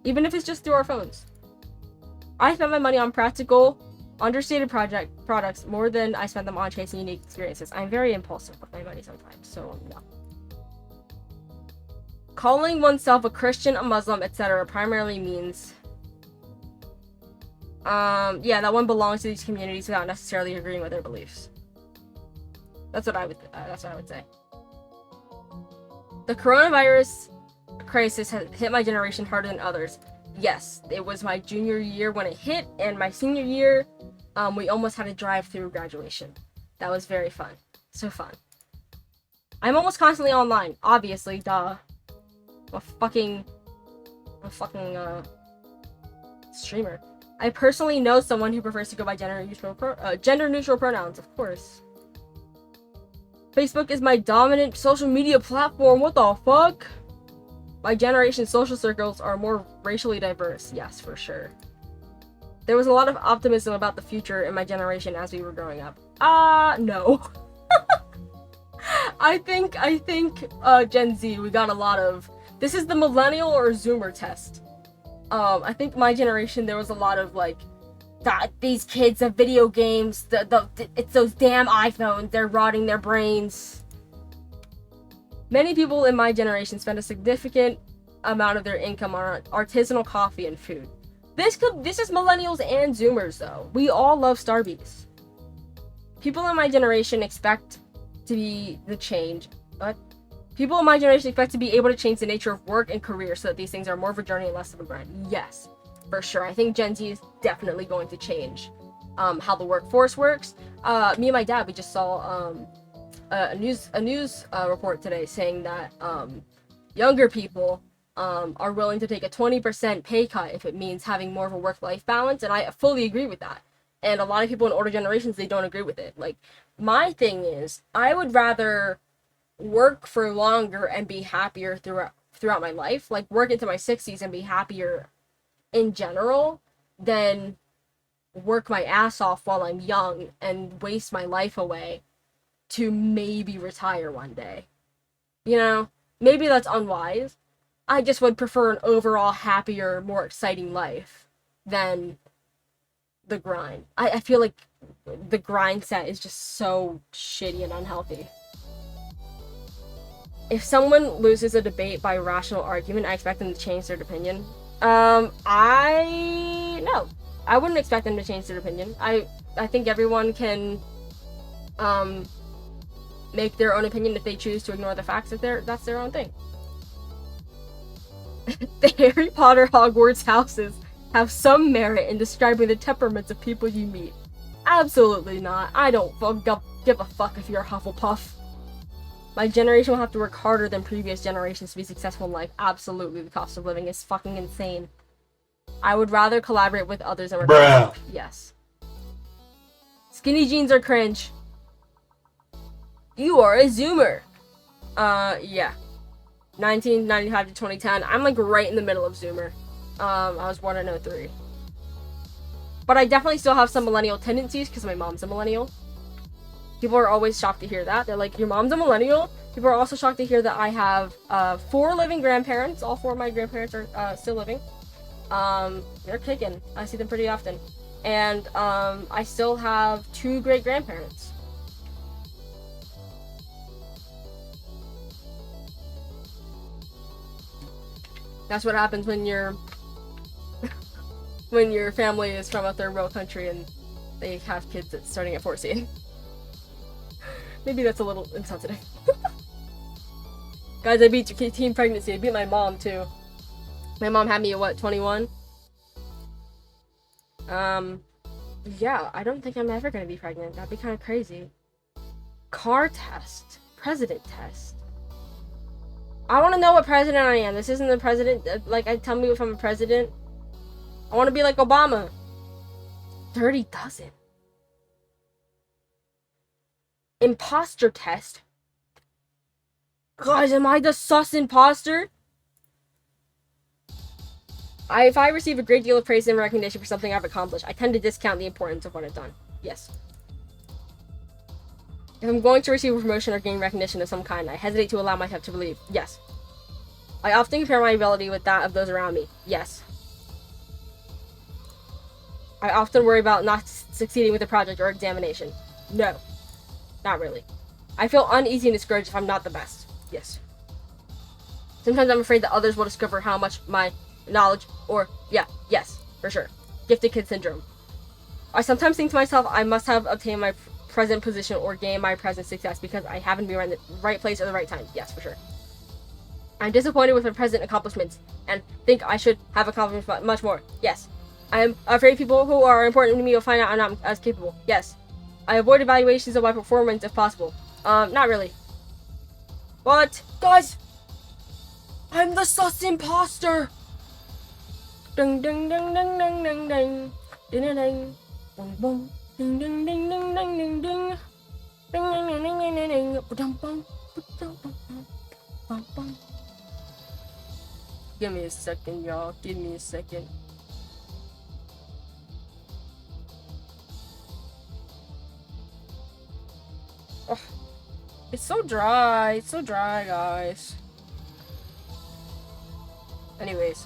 Even if it's just through our phones. I spend my money on practical, understated products more than I spend them on chasing unique experiences. I'm very impulsive with my money sometimes, so no. Calling oneself a Christian, a Muslim, etc. primarily means that one belongs to these communities without necessarily agreeing with their beliefs. That's what I would say. The coronavirus crisis has hit my generation harder than others. Yes, it was my junior year when it hit, and my senior year, we almost had a drive-through graduation. That was very fun. So fun. I'm almost constantly online, obviously, duh. I'm a fucking streamer. I personally know someone who prefers to go by gender-neutral pronouns, of course. Facebook is my dominant social media platform. What the fuck? My generation's social circles are more racially diverse. Yes, for sure. There was a lot of optimism about the future in my generation as we were growing up. No. I think Gen Z, we got a lot of... This is the millennial or zoomer test. I think my generation, there was a lot of like, these kids have video games, it's those damn iPhones, they're rotting their brains. Many people in my generation spend a significant amount of their income on artisanal coffee and food. This is millennials and zoomers though. We all love Starbucks. People in my generation expect to be the change. People in my generation expect to be able to change the nature of work and career so that these things are more of a journey and less of a grind. Yes. for sure. I think Gen Z is definitely going to change how the workforce works. Me and my dad, we just saw a news report today saying that younger people are willing to take a 20% pay cut if it means having more of a work-life balance, and I fully agree with that. And a lot of people in older generations, they don't agree with it. Like, my thing is, I would rather work for longer and be happier throughout my life, like work into my 60s and be happier in general, than work my ass off while I'm young and waste my life away to maybe retire one day. You know, maybe that's unwise. I just would prefer an overall happier, more exciting life than the grind. I feel like the grind set is just so shitty and unhealthy. If someone loses a debate by rational argument, I expect them to change their opinion. No. I wouldn't expect them to change their opinion. I think everyone can make their own opinion if they choose to ignore the facts that that's their own thing. The Harry Potter Hogwarts houses have some merit in describing the temperaments of people you meet. Absolutely not. I don't give a fuck if you're a Hufflepuff. My generation will have to work harder than previous generations to be successful in life. Absolutely, the cost of living is fucking insane. I would rather collaborate with others and work. Yes. Skinny jeans are cringe. You are a Zoomer. Yeah. 1995 to 2010. I'm like right in the middle of Zoomer. I was born in 03. But I definitely still have some millennial tendencies because my mom's a millennial. People are always shocked to hear that. They're like, your mom's a millennial? People are also shocked to hear that I have 4 living grandparents. All 4 of my grandparents are still living. They're kicking. I see them pretty often. And I still have 2 great-grandparents. That's what happens when you're when your family is from a third world country and they have kids that's starting at 14. Maybe that's a little insensitive. Guys, I beat teen pregnancy. I beat my mom too. My mom had me at what, 21? Yeah, I don't think I'm ever gonna be pregnant. That'd be kind of crazy. Car test. President test. I want to know what president I am. This isn't the president. Like, tell me if I'm a president. I want to be like Obama. 30 dozen. Imposter test. Guys, am I the sus imposter? If I receive a great deal of praise and recognition for something I've accomplished, I tend to discount the importance of what I've done. Yes. If I'm going to receive a promotion or gain recognition of some kind, I hesitate to allow myself to believe. Yes. I often compare my ability with that of those around me. Yes. I often worry about not succeeding with a project or examination. No. Not really. I feel uneasy and discouraged if I'm not the best. Yes. Sometimes I'm afraid that others will discover how much my knowledge yes, for sure. Gifted kid syndrome. I sometimes think to myself, I must have obtained my present position or gained my present success because I haven't been in the right place at the right time. Yes, for sure. I'm disappointed with my present accomplishments and think I should have accomplished much more. Yes. I am afraid people who are important to me will find out I'm not as capable. Yes. I avoid evaluations of my performance if possible. Not really. But, guys, I'm the sus imposter! Ding ding ding ding ding ding ding. Ding ding ding. Boom boom. Ding ding ding ding ding ding ding. Ding ding ding ding ding ding. Ba-dum bum. Ba-dum bum bum. Bum. Give me a second, y'all. Give me a second. Oh, it's so dry. It's so dry, guys. Anyways.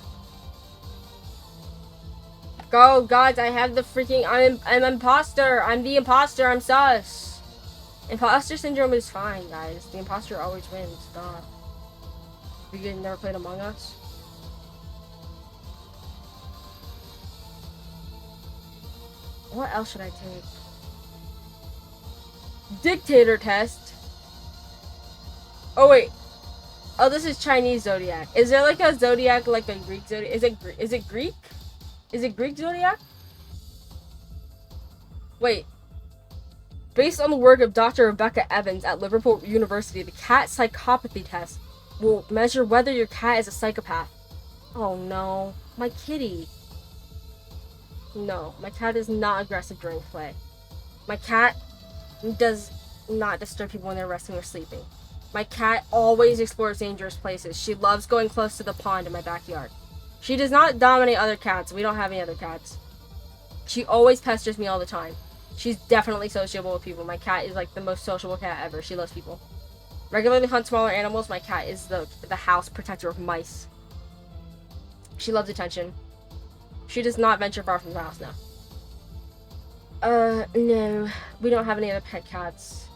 Go, guys. I have the freaking... I'm imposter. I'm the imposter. I'm sus. Imposter syndrome is fine, guys. The imposter always wins. Stop. You guys never played Among Us? What else should I take? Dictator test. Oh wait. Oh, this is Chinese zodiac. Is there like a zodiac, like a Greek zodiac? Is it Greek? Is it Greek zodiac? Wait. Based on the work of Dr. Rebecca Evans at Liverpool University, the cat psychopathy test will measure whether your cat is a psychopath. Oh no, my kitty. No, my cat is not aggressive during play. My cat does not disturb people when they're resting or sleeping. My cat always explores dangerous places. She loves going close to the pond in my backyard. She does not dominate other cats. We don't have any other cats. She always pesters me all the time. She's definitely sociable with people. My cat is like the most sociable cat ever. She loves people. Regularly hunts smaller animals. My cat is the house protector of mice. She loves attention. She does not venture far from the house now. No. We don't have any other pet cats.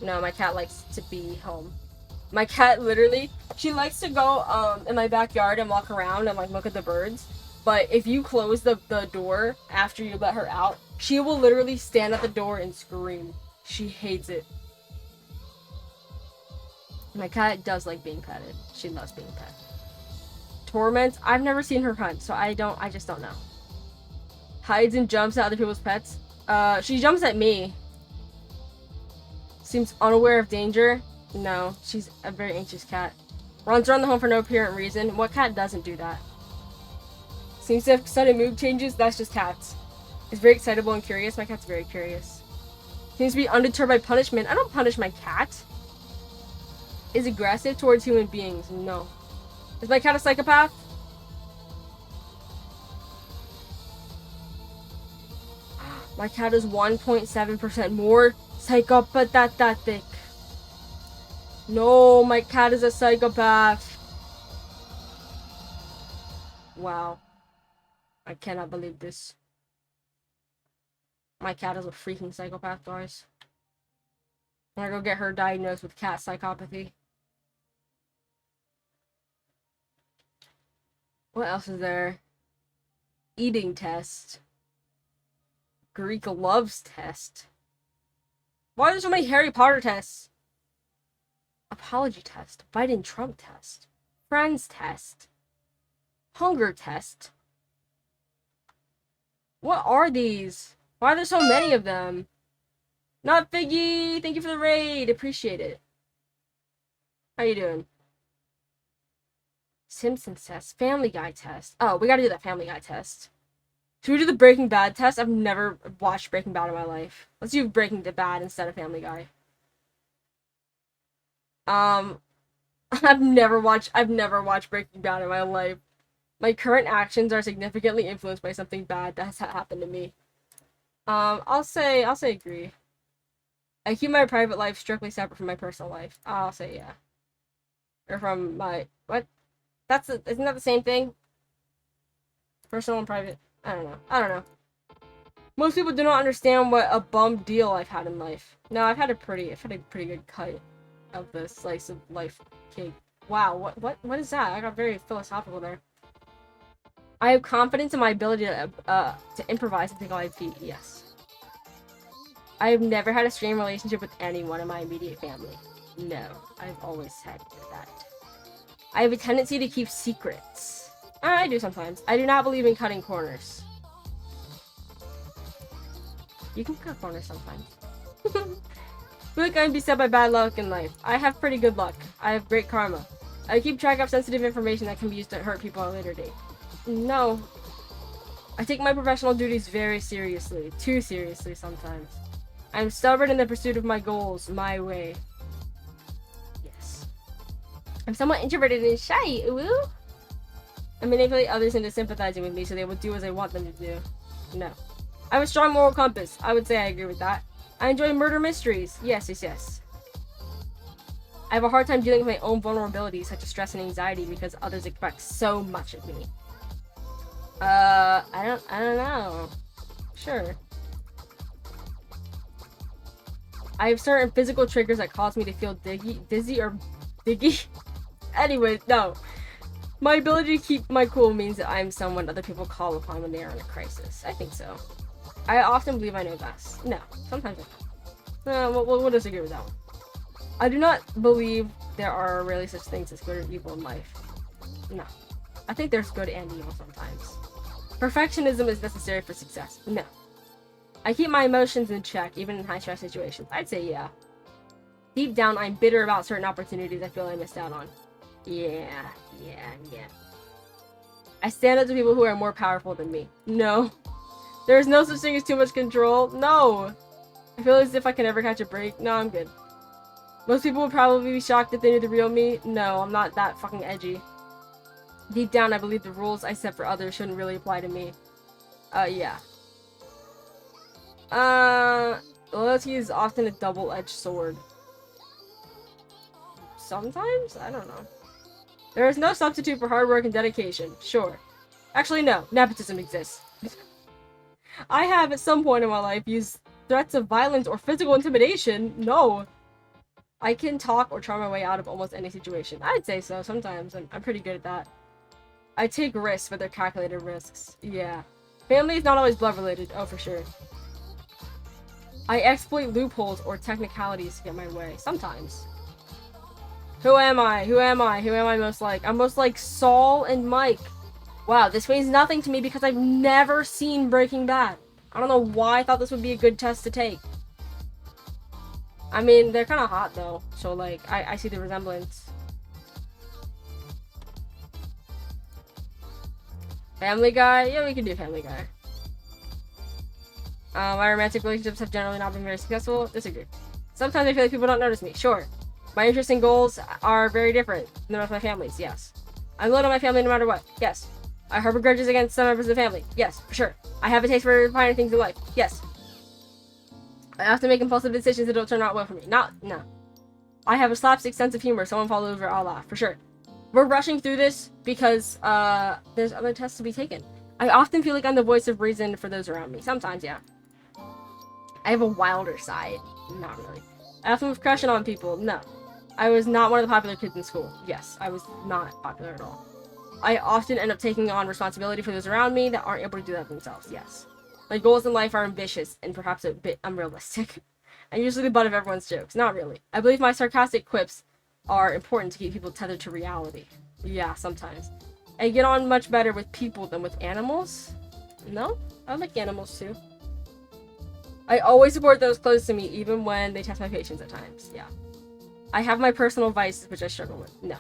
No, my cat likes to be home. My cat literally, she likes to go in my backyard and walk around and like look at the birds. But if you close the door after you let her out, she will literally stand at the door and scream. She hates it. My cat does like being petted. She loves being petted. Torment, I've never seen her hunt, so I just don't know. Hides and jumps at other people's pets. She jumps at me. Seems unaware of danger. No, she's a very anxious cat. Runs around the home for no apparent reason. What cat doesn't do that? Seems to have sudden mood changes. That's just cats. Is very excitable and curious. My cat's very curious. Seems to be undeterred by punishment. I don't punish my cat. Is aggressive towards human beings. No. Is my cat a psychopath? My cat is 1.7% more psychopathic. No, my cat is a psychopath. Wow. I cannot believe this. My cat is a freaking psychopath, guys. I'm gonna go get her diagnosed with cat psychopathy. What else is there? Eating test. Greek loves test. Why are there so many Harry Potter tests? Apology test. Biden Trump test. Friends test. Hunger test. What are these? Why are there so many of them? Not Figgy! Thank you for the raid. Appreciate it. How you doing? Simpsons test. Family Guy test. Oh, we gotta do that Family Guy test. Should we do the Breaking Bad test? I've never watched Breaking Bad in my life. Let's do Breaking Bad instead of Family Guy. I've never watched Breaking Bad in my life. My current actions are significantly influenced by something bad that has happened to me. I'll say agree. I keep my private life strictly separate from my personal life. I'll say yeah. Or from my what? Isn't that the same thing? Personal and private. I don't know. Most people do not understand what a bum deal I've had in life. No, I've had a pretty good cut of the slice of life cake. Wow, what is that? I got very philosophical there. I have confidence in my ability to improvise and think on my feet. Yes. I have never had a strained relationship with anyone in my immediate family. No, I've always had that. I have a tendency to keep secrets. I do sometimes. I do not believe in cutting corners. You can cut corners sometimes. I feel like I'm beset by bad luck in life. I have pretty good luck. I have great karma. I keep track of sensitive information that can be used to hurt people at a later date. No. I take my professional duties very seriously. Too seriously sometimes. I'm stubborn in the pursuit of my goals, my way. Yes. I'm somewhat introverted and shy. Woo! I manipulate others into sympathizing with me so they will do as I want them to do. No. I have a strong moral compass. I would say I agree with that. I enjoy murder mysteries. Yes. I have a hard time dealing with my own vulnerabilities, such as stress and anxiety, because others expect so much of me. I don't know. Sure. I have certain physical triggers that cause me to feel dizzy or diggy. Anyway, no. My ability to keep my cool means that I am someone other people call upon when they are in a crisis. I think so. I often believe I know best. No, sometimes I don't. We'll disagree with that one. I do not believe there are really such things as good or evil in life. No. I think there's good and evil sometimes. Perfectionism is necessary for success. No. I keep my emotions in check, even in high-stress situations. I'd say yeah. Deep down, I'm bitter about certain opportunities I feel I missed out on. Yeah. I stand up to people who are more powerful than me. No. There is no such thing as too much control. No. I feel as if I can never catch a break. No, I'm good. Most people would probably be shocked if they knew the real me. No, I'm not that fucking edgy. Deep down, I believe the rules I set for others shouldn't really apply to me. Yeah. Loyalty is often a double-edged sword. Sometimes? I don't know. There is no substitute for hard work and dedication. Sure. Actually, no. Nepotism exists. I have, at some point in my life, used threats of violence or physical intimidation. No. I can talk or charm my way out of almost any situation. I'd say so, sometimes. I'm pretty good at that. I take risks, but they're calculated risks. Yeah. Family is not always blood-related. Oh, for sure. I exploit loopholes or technicalities to get my way. Sometimes. Who am I? Who am I? Who am I most like? I'm most like Saul and Mike. Wow, this means nothing to me because I've never seen Breaking Bad. I don't know why I thought this would be a good test to take. I mean, they're kind of hot though, so like, I see the resemblance. Family Guy? Yeah, we can do Family Guy. My romantic relationships have generally not been very successful. Disagree. Sometimes I feel like people don't notice me. Sure. My interests and goals are very different than the rest of my family's. Yes. I'm loyal to my family no matter what. Yes. I harbor grudges against some members of the family. Yes, for sure. I have a taste for finer things in life. Yes. I often make impulsive decisions that don't turn out well for me. No. I have a slapstick sense of humor. Someone fall over, I'll laugh. For sure. We're rushing through this because there's other tests to be taken. I often feel like I'm the voice of reason for those around me. Sometimes, yeah. I have a wilder side. Not really. I often have crushing on people. No. I was not one of the popular kids in school. Yes, I was not popular at all. I often end up taking on responsibility for those around me that aren't able to do that themselves. Yes. My goals in life are ambitious and perhaps a bit unrealistic. I'm usually the butt of everyone's jokes. Not really. I believe my sarcastic quips are important to keep people tethered to reality. Yeah, sometimes. I get on much better with people than with animals. No? I like animals too. I always support those close to me, even when they test my patience at times. Yeah. I have my personal vices, which I struggle with. No.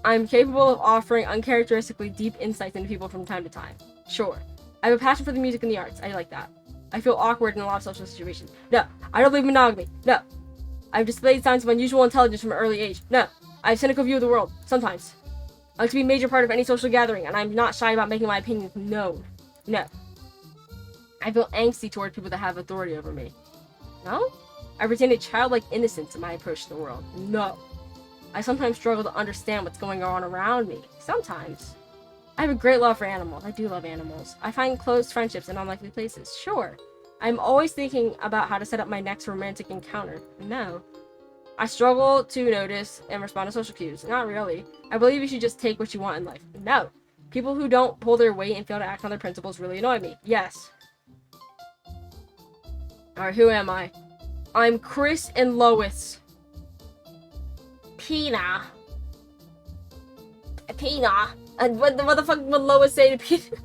I'm capable of offering uncharacteristically deep insights into people from time to time. Sure. I have a passion for the music and the arts. I like that. I feel awkward in a lot of social situations. No. I don't believe in monogamy. No. I've displayed signs of unusual intelligence from an early age. No. I have a cynical view of the world. Sometimes. I like to be a major part of any social gathering, and I'm not shy about making my opinions known. No. I feel angsty toward people that have authority over me. No? I retain a childlike innocence in my approach to the world. No. I sometimes struggle to understand what's going on around me. Sometimes. I have a great love for animals. I do love animals. I find close friendships in unlikely places. Sure. I'm always thinking about how to set up my next romantic encounter. No. I struggle to notice and respond to social cues. Not really. I believe you should just take what you want in life. No. People who don't pull their weight and fail to act on their principles really annoy me. Yes. Alright, who am I? I'm Chris and Lois. Pina. Pina. And what the fuck would Lois say to Pina?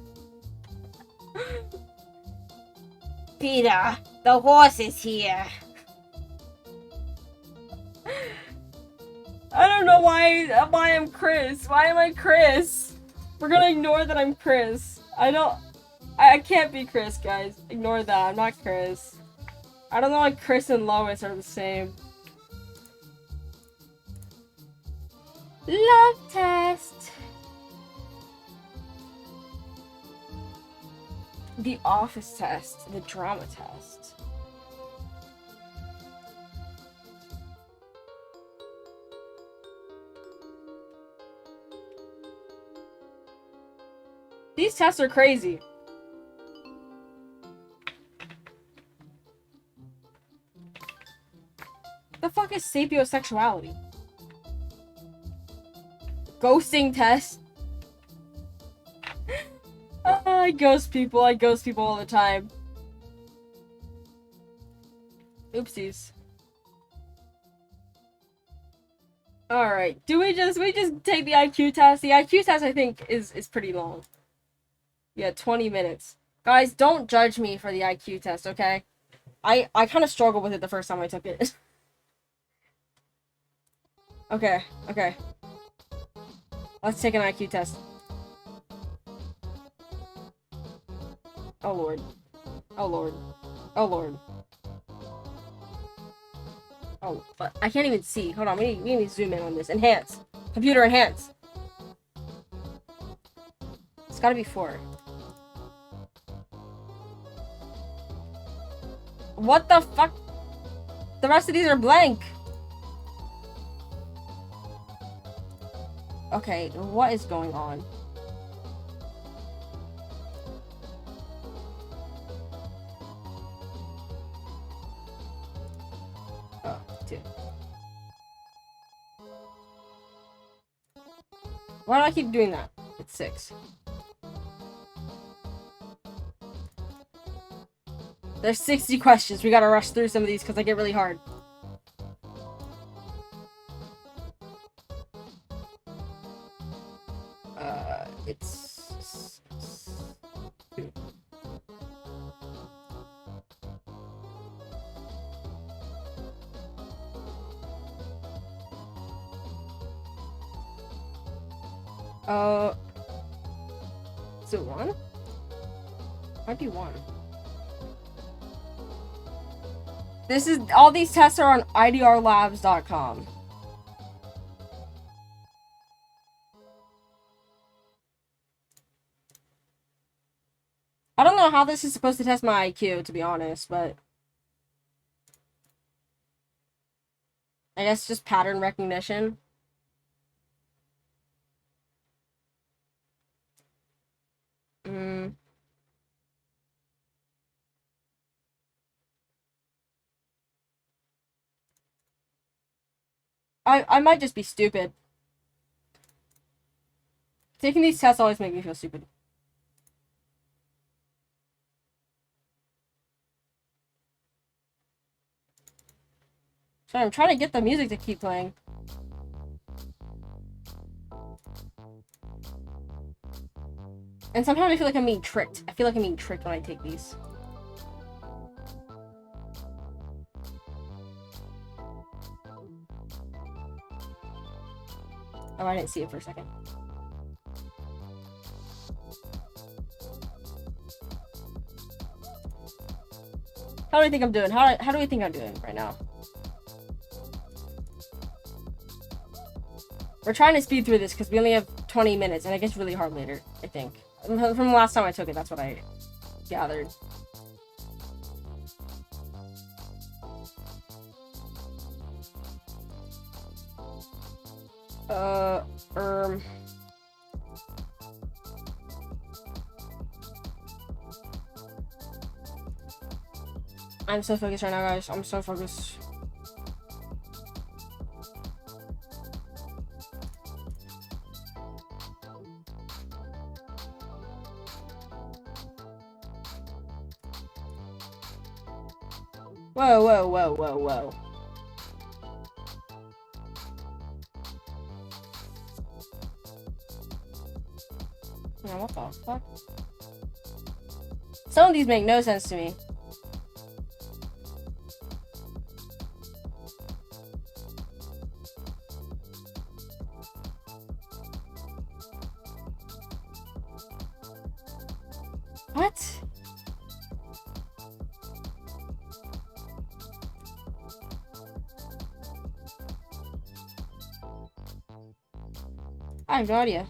Pina, the horse is here. I don't know why I'm Chris. Why am I Chris? We're gonna ignore that I'm Chris. I can't be Chris, guys. Ignore that. I'm not Chris. I don't know why Chris and Lois are the same. Love test. The office test. The drama test. These tests are crazy. The fuck is sapiosexuality? Ghosting test. I ghost people. I ghost people all the time. Oopsies. Alright. We just take the IQ test? The IQ test I think is pretty long. Yeah, 20 minutes. Guys, don't judge me for the IQ test, okay? I kind of struggled with it the first time I took it. Okay, okay. Let's take an IQ test. Oh lord. Oh lord. Oh lord. Oh, but I can't even see. Hold on, we need to zoom in on this. Enhance. Computer enhance. It's gotta be 4. What the fuck? The rest of these are blank. Okay, what is going on? Oh, 2. Why do I keep doing that? It's 6. There's 60 questions. We gotta rush through some of these because they get really hard. It's... 2. Is it 1? Might be 1. This is, all these tests are on idrlabs.com. I don't know how this is supposed to test my IQ, to be honest, but I guess just pattern recognition. I might just be stupid. Taking these tests always make me feel stupid. Sorry, I'm trying to get the music to keep playing. And sometimes I feel like I'm being tricked. I feel like I'm being tricked when I take these. Oh, I didn't see it for a second. How do I think I'm doing? How do I think I'm doing right now? We're trying to speed through this because we only have 20 minutes, and it gets really hard later, I think. From the last time I took it, that's what I gathered. I'm so focused right now, guys. I'm so focused. Whoa, whoa, whoa, whoa, whoa. Man, what the fuck? Some of these make no sense to me. What? I have no idea.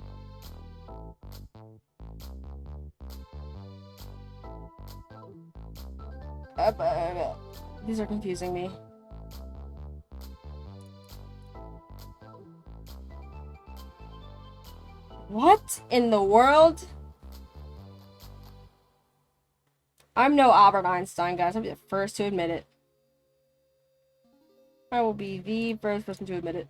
These are confusing me. What in the world? I'm no Albert Einstein, guys. I'll be the first to admit it. I will be the first person to admit it.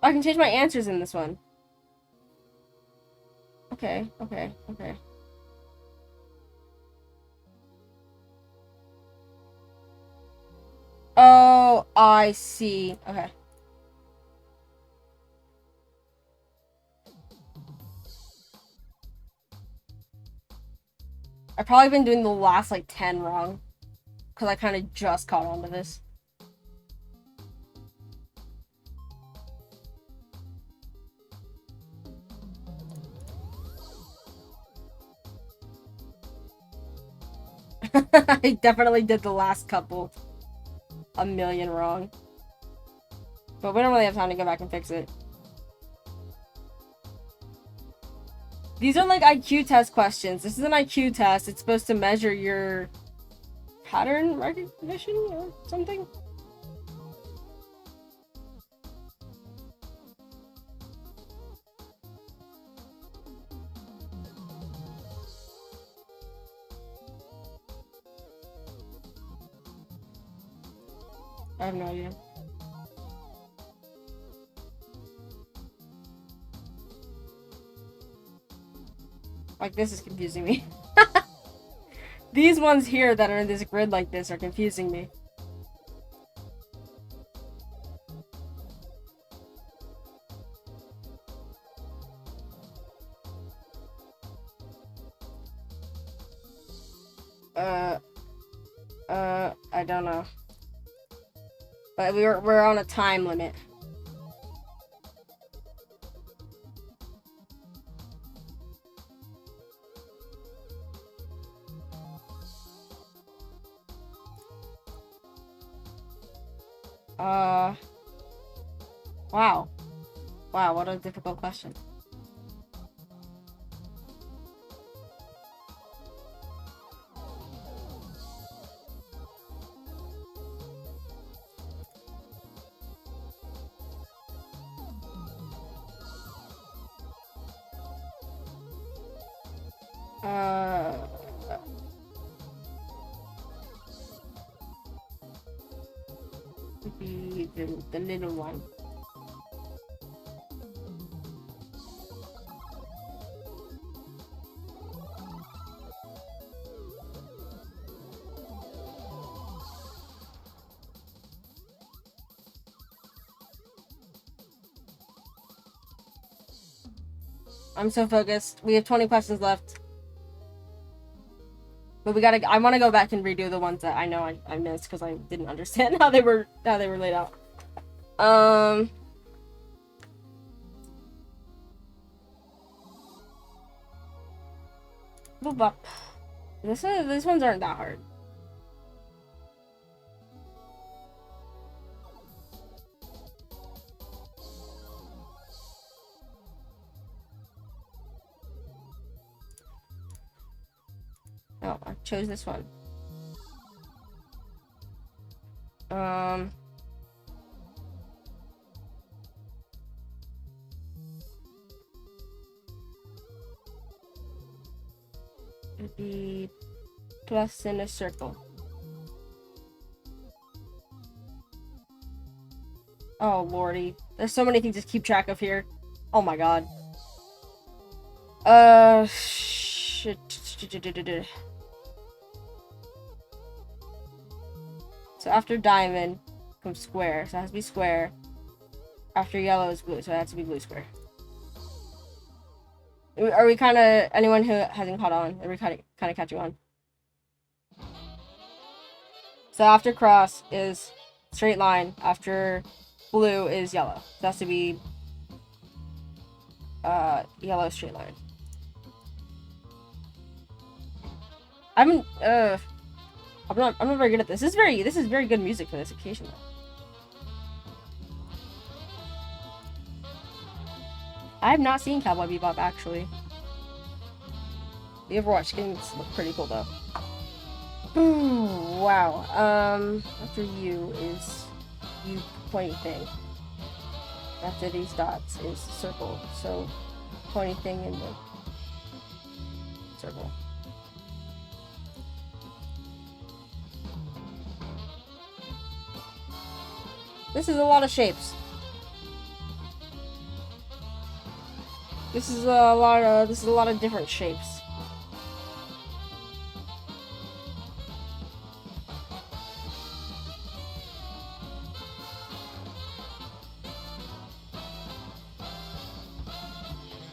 I can change my answers in this one. Okay, okay, okay. Oh, I see. Okay. I've probably been doing the last, like, 10 wrong. Because I kind of just caught on to this. I definitely did the last couple a million wrong. But we don't really have time to go back and fix it. These are like IQ test questions. This is an IQ test. It's supposed to measure your pattern recognition or something. I have no idea. Like, this is confusing me. These ones here that are in this grid like this are confusing me. I don't know. But we're on a time limit. Wow. Wow, what a difficult question. Be the little one. I'm so focused. We have 20 questions left. But we gotta, I want to go back and redo the ones that I know I missed because I didn't understand how they were laid out. Boop up. These ones aren't that hard. Oh, I chose this one. It'd be plus in a circle. Oh lordy, there's so many things to keep track of here. Oh my god. Shit. So after diamond comes square, so it has to be square. After yellow is blue, so it has to be blue square. Are we kind of, anyone who hasn't caught on, are we kind of catching on? So after cross is straight line, after blue is yellow. So it has to be yellow straight line. I'm not very good at this. This is very good music for this occasion though. I have not seen Cowboy Bebop actually. The Overwatch games look pretty cool though. Wow. After U is U pointy thing. After these dots is circle. So pointy thing in the circle. This is a lot of shapes. This is a lot of different shapes.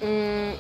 Mm.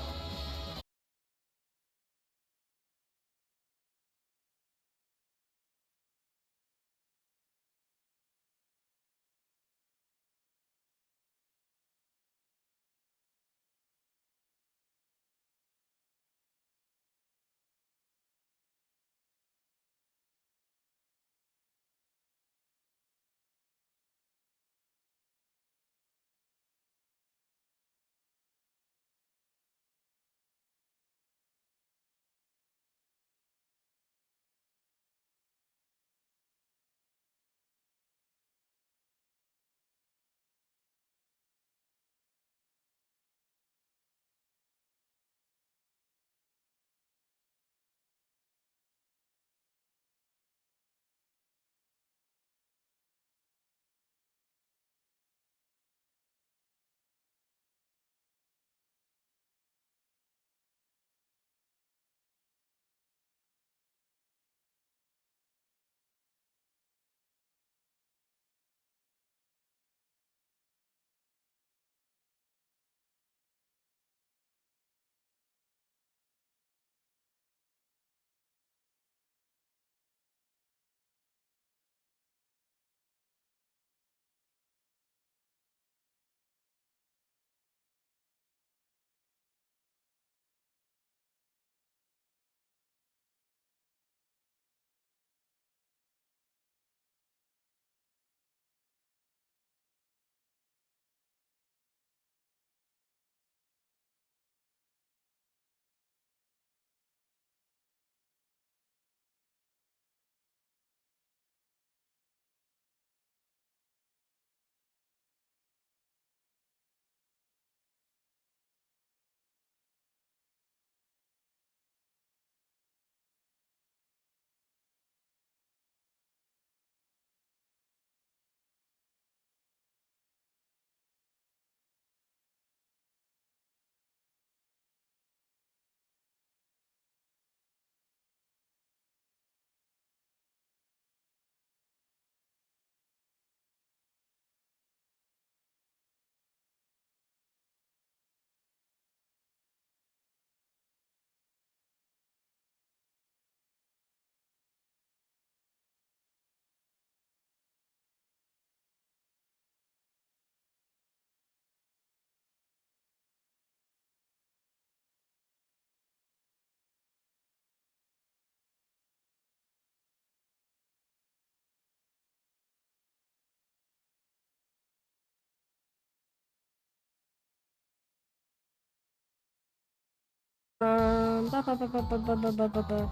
Ba, ba, ba, ba, ba, ba, ba, ba, ba, ba.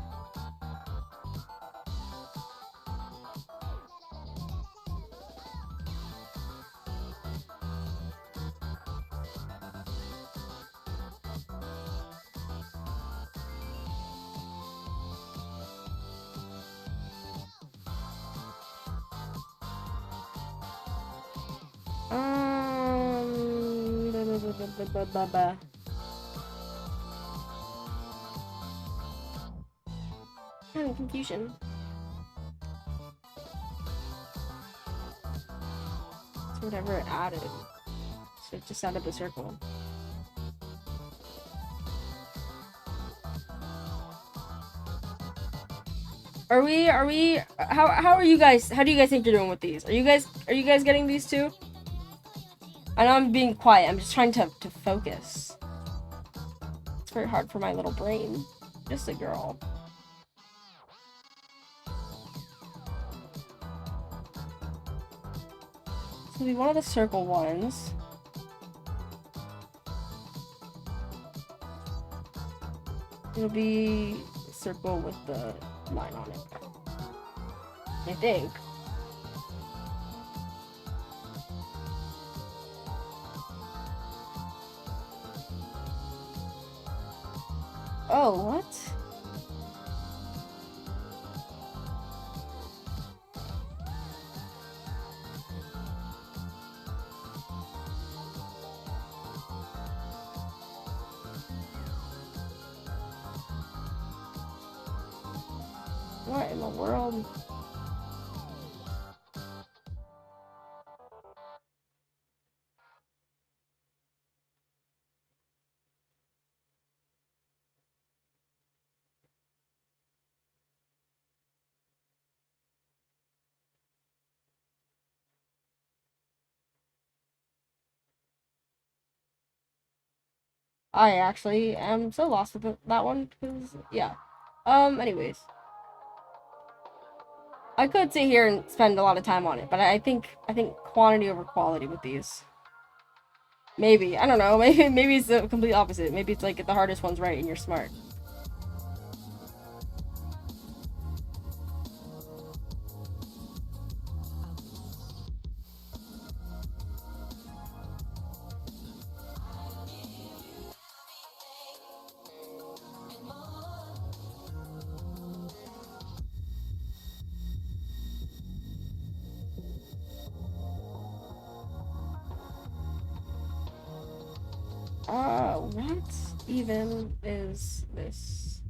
Ba, ba, ba, ba, ba, ba, ba. Having confusion. It's whatever it added. So it just added the circle. Are we how are you guys, how do you guys think you're doing with these? Are you guys getting these too? I know I'm being quiet, I'm just trying to focus. It's very hard for my little brain. Just a girl. So be one of the circle ones. It'll be a circle with the line on it. I think. Oh, what? What in the world? I actually am so lost with that one because yeah. Anyways, I could sit here and spend a lot of time on it, but I think quantity over quality with these. Maybe I don't know. Maybe it's the complete opposite. Maybe it's like get the hardest ones right and you're smart. What even is this?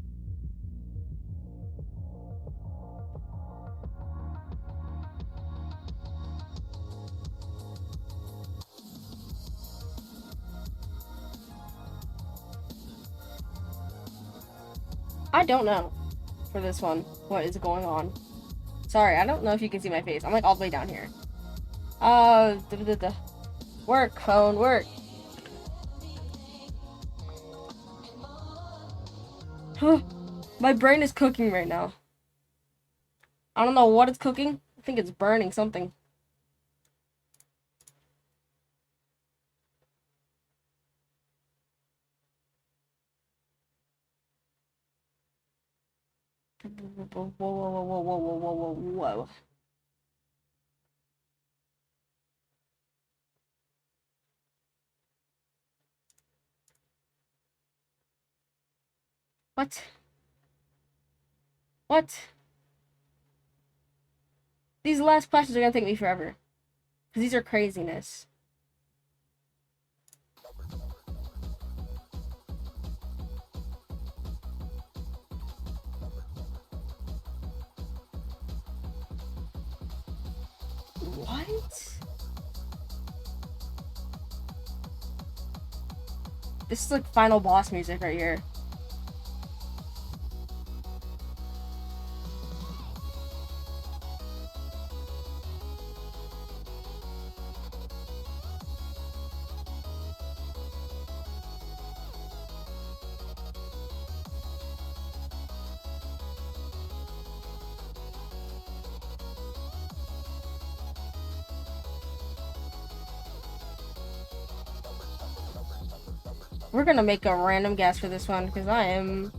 I don't know for this one what is going on. Sorry, I don't know if you can see my face. I'm like all the way down here. Work, phone, work. My brain is cooking right now. I don't know what it's cooking. I think it's burning something. Whoa, whoa, whoa, whoa, whoa, whoa, whoa, whoa, whoa. What? What? These last questions are gonna take me forever. Because these are craziness. What? This is like final boss music right here. We're gonna make a random guess for this one because I am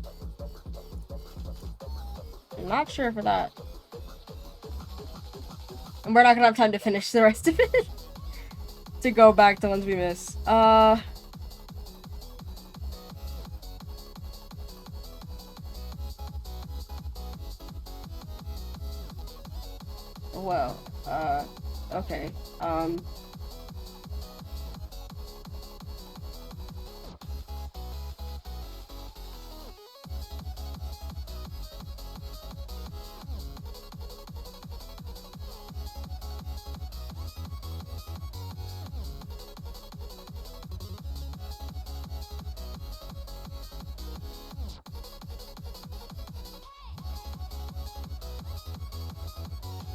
not sure for that. And we're not gonna have time to finish the rest of it. To go back to ones we miss. Well, okay.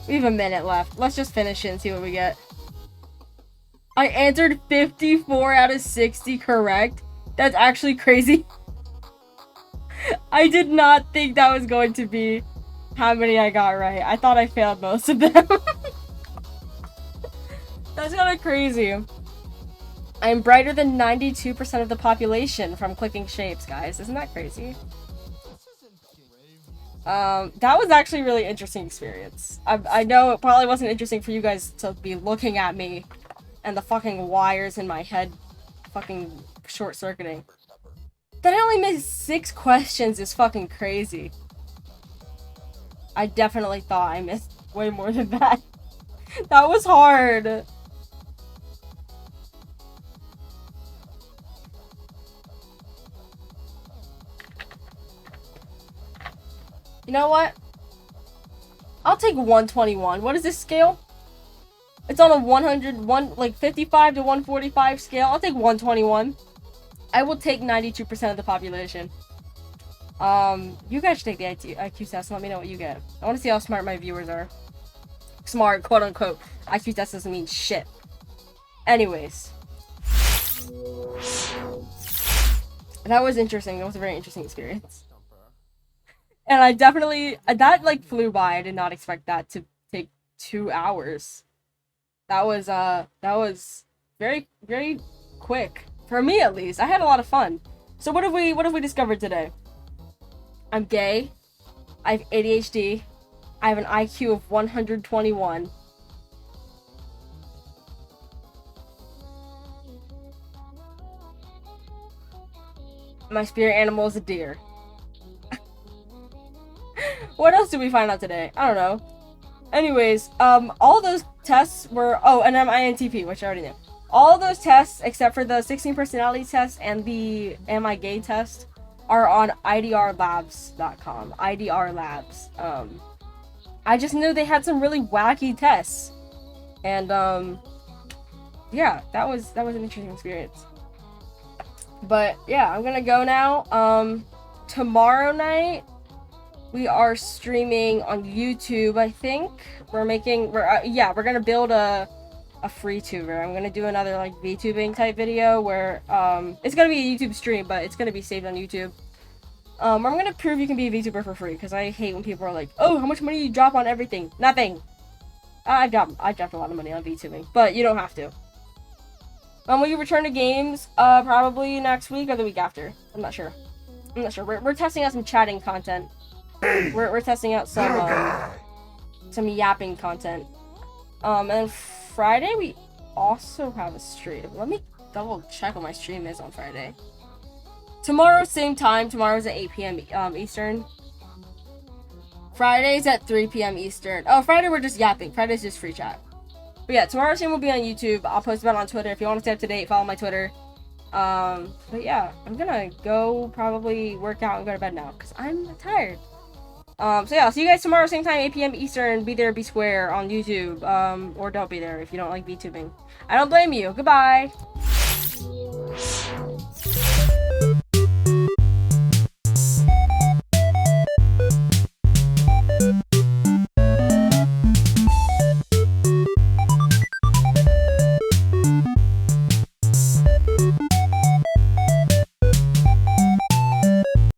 We have a minute left. Let's just finish it and see what we get. I answered 54 out of 60 correct. That's actually crazy. I did not think that was going to be how many I got right. I thought I failed most of them. That's kind of crazy. I'm brighter than 92% of the population from clicking shapes, guys. Isn't that crazy? That was actually a really interesting experience. I know it probably wasn't interesting for you guys to be looking at me and the fucking wires in my head fucking short-circuiting. That I only missed 6 questions is fucking crazy. I definitely thought I missed way more than that. That was hard. You know what? I'll take 121. What is this scale? It's on a 55 to 145 scale. I'll take 121. I will take 92% of the population. You guys should take the IQ test and let me know what you get. I want to see how smart my viewers are. Smart, quote unquote. IQ test doesn't mean shit. Anyways. That was interesting. That was a very interesting experience. And I definitely, that like flew by. I did not expect that to take 2 hours. That was very, very quick. For me at least. I had a lot of fun. So what have we discovered today? I'm gay. I have ADHD. I have an IQ of 121. My spirit animal is a deer. What else did we find out today? I don't know. Anyways, all those tests were... Oh, and I'm INTP, which I already knew. All those tests, except for the 16 personality test and the Am I Gay test, are on idrlabs.com. IDR Labs. I just knew they had some really wacky tests. And, yeah, that was an interesting experience. But, yeah, I'm gonna go now. Tomorrow night, we are streaming on YouTube, I think. We're gonna build a free tuber. I'm gonna do another, like, VTubing type video where, it's gonna be a YouTube stream, but it's gonna be saved on YouTube. I'm gonna prove you can be a VTuber for free, because I hate when people are like, oh, how much money you drop on everything? Nothing! I dropped a lot of money on VTubing, but you don't have to. Will you return to games, probably next week or the week after? I'm not sure. We're testing out some chatting content. We're testing out some yapping content. And then Friday we also have a stream. Let me double check what my stream is on Friday. Tomorrow, same time. Tomorrow's at 8 p.m. Eastern. Friday's at 3 p.m. Eastern. Oh, Friday we're just yapping. Friday's just free chat. But yeah, tomorrow's stream will be on YouTube. I'll post about it on Twitter. If you want to stay up to date, follow my Twitter. But yeah, I'm gonna go probably work out and go to bed now, because I'm tired. So yeah, I'll see you guys tomorrow, same time, 8 p.m. Eastern. Be there, be square on YouTube. Or don't be there if you don't like VTubing. I don't blame you. Goodbye.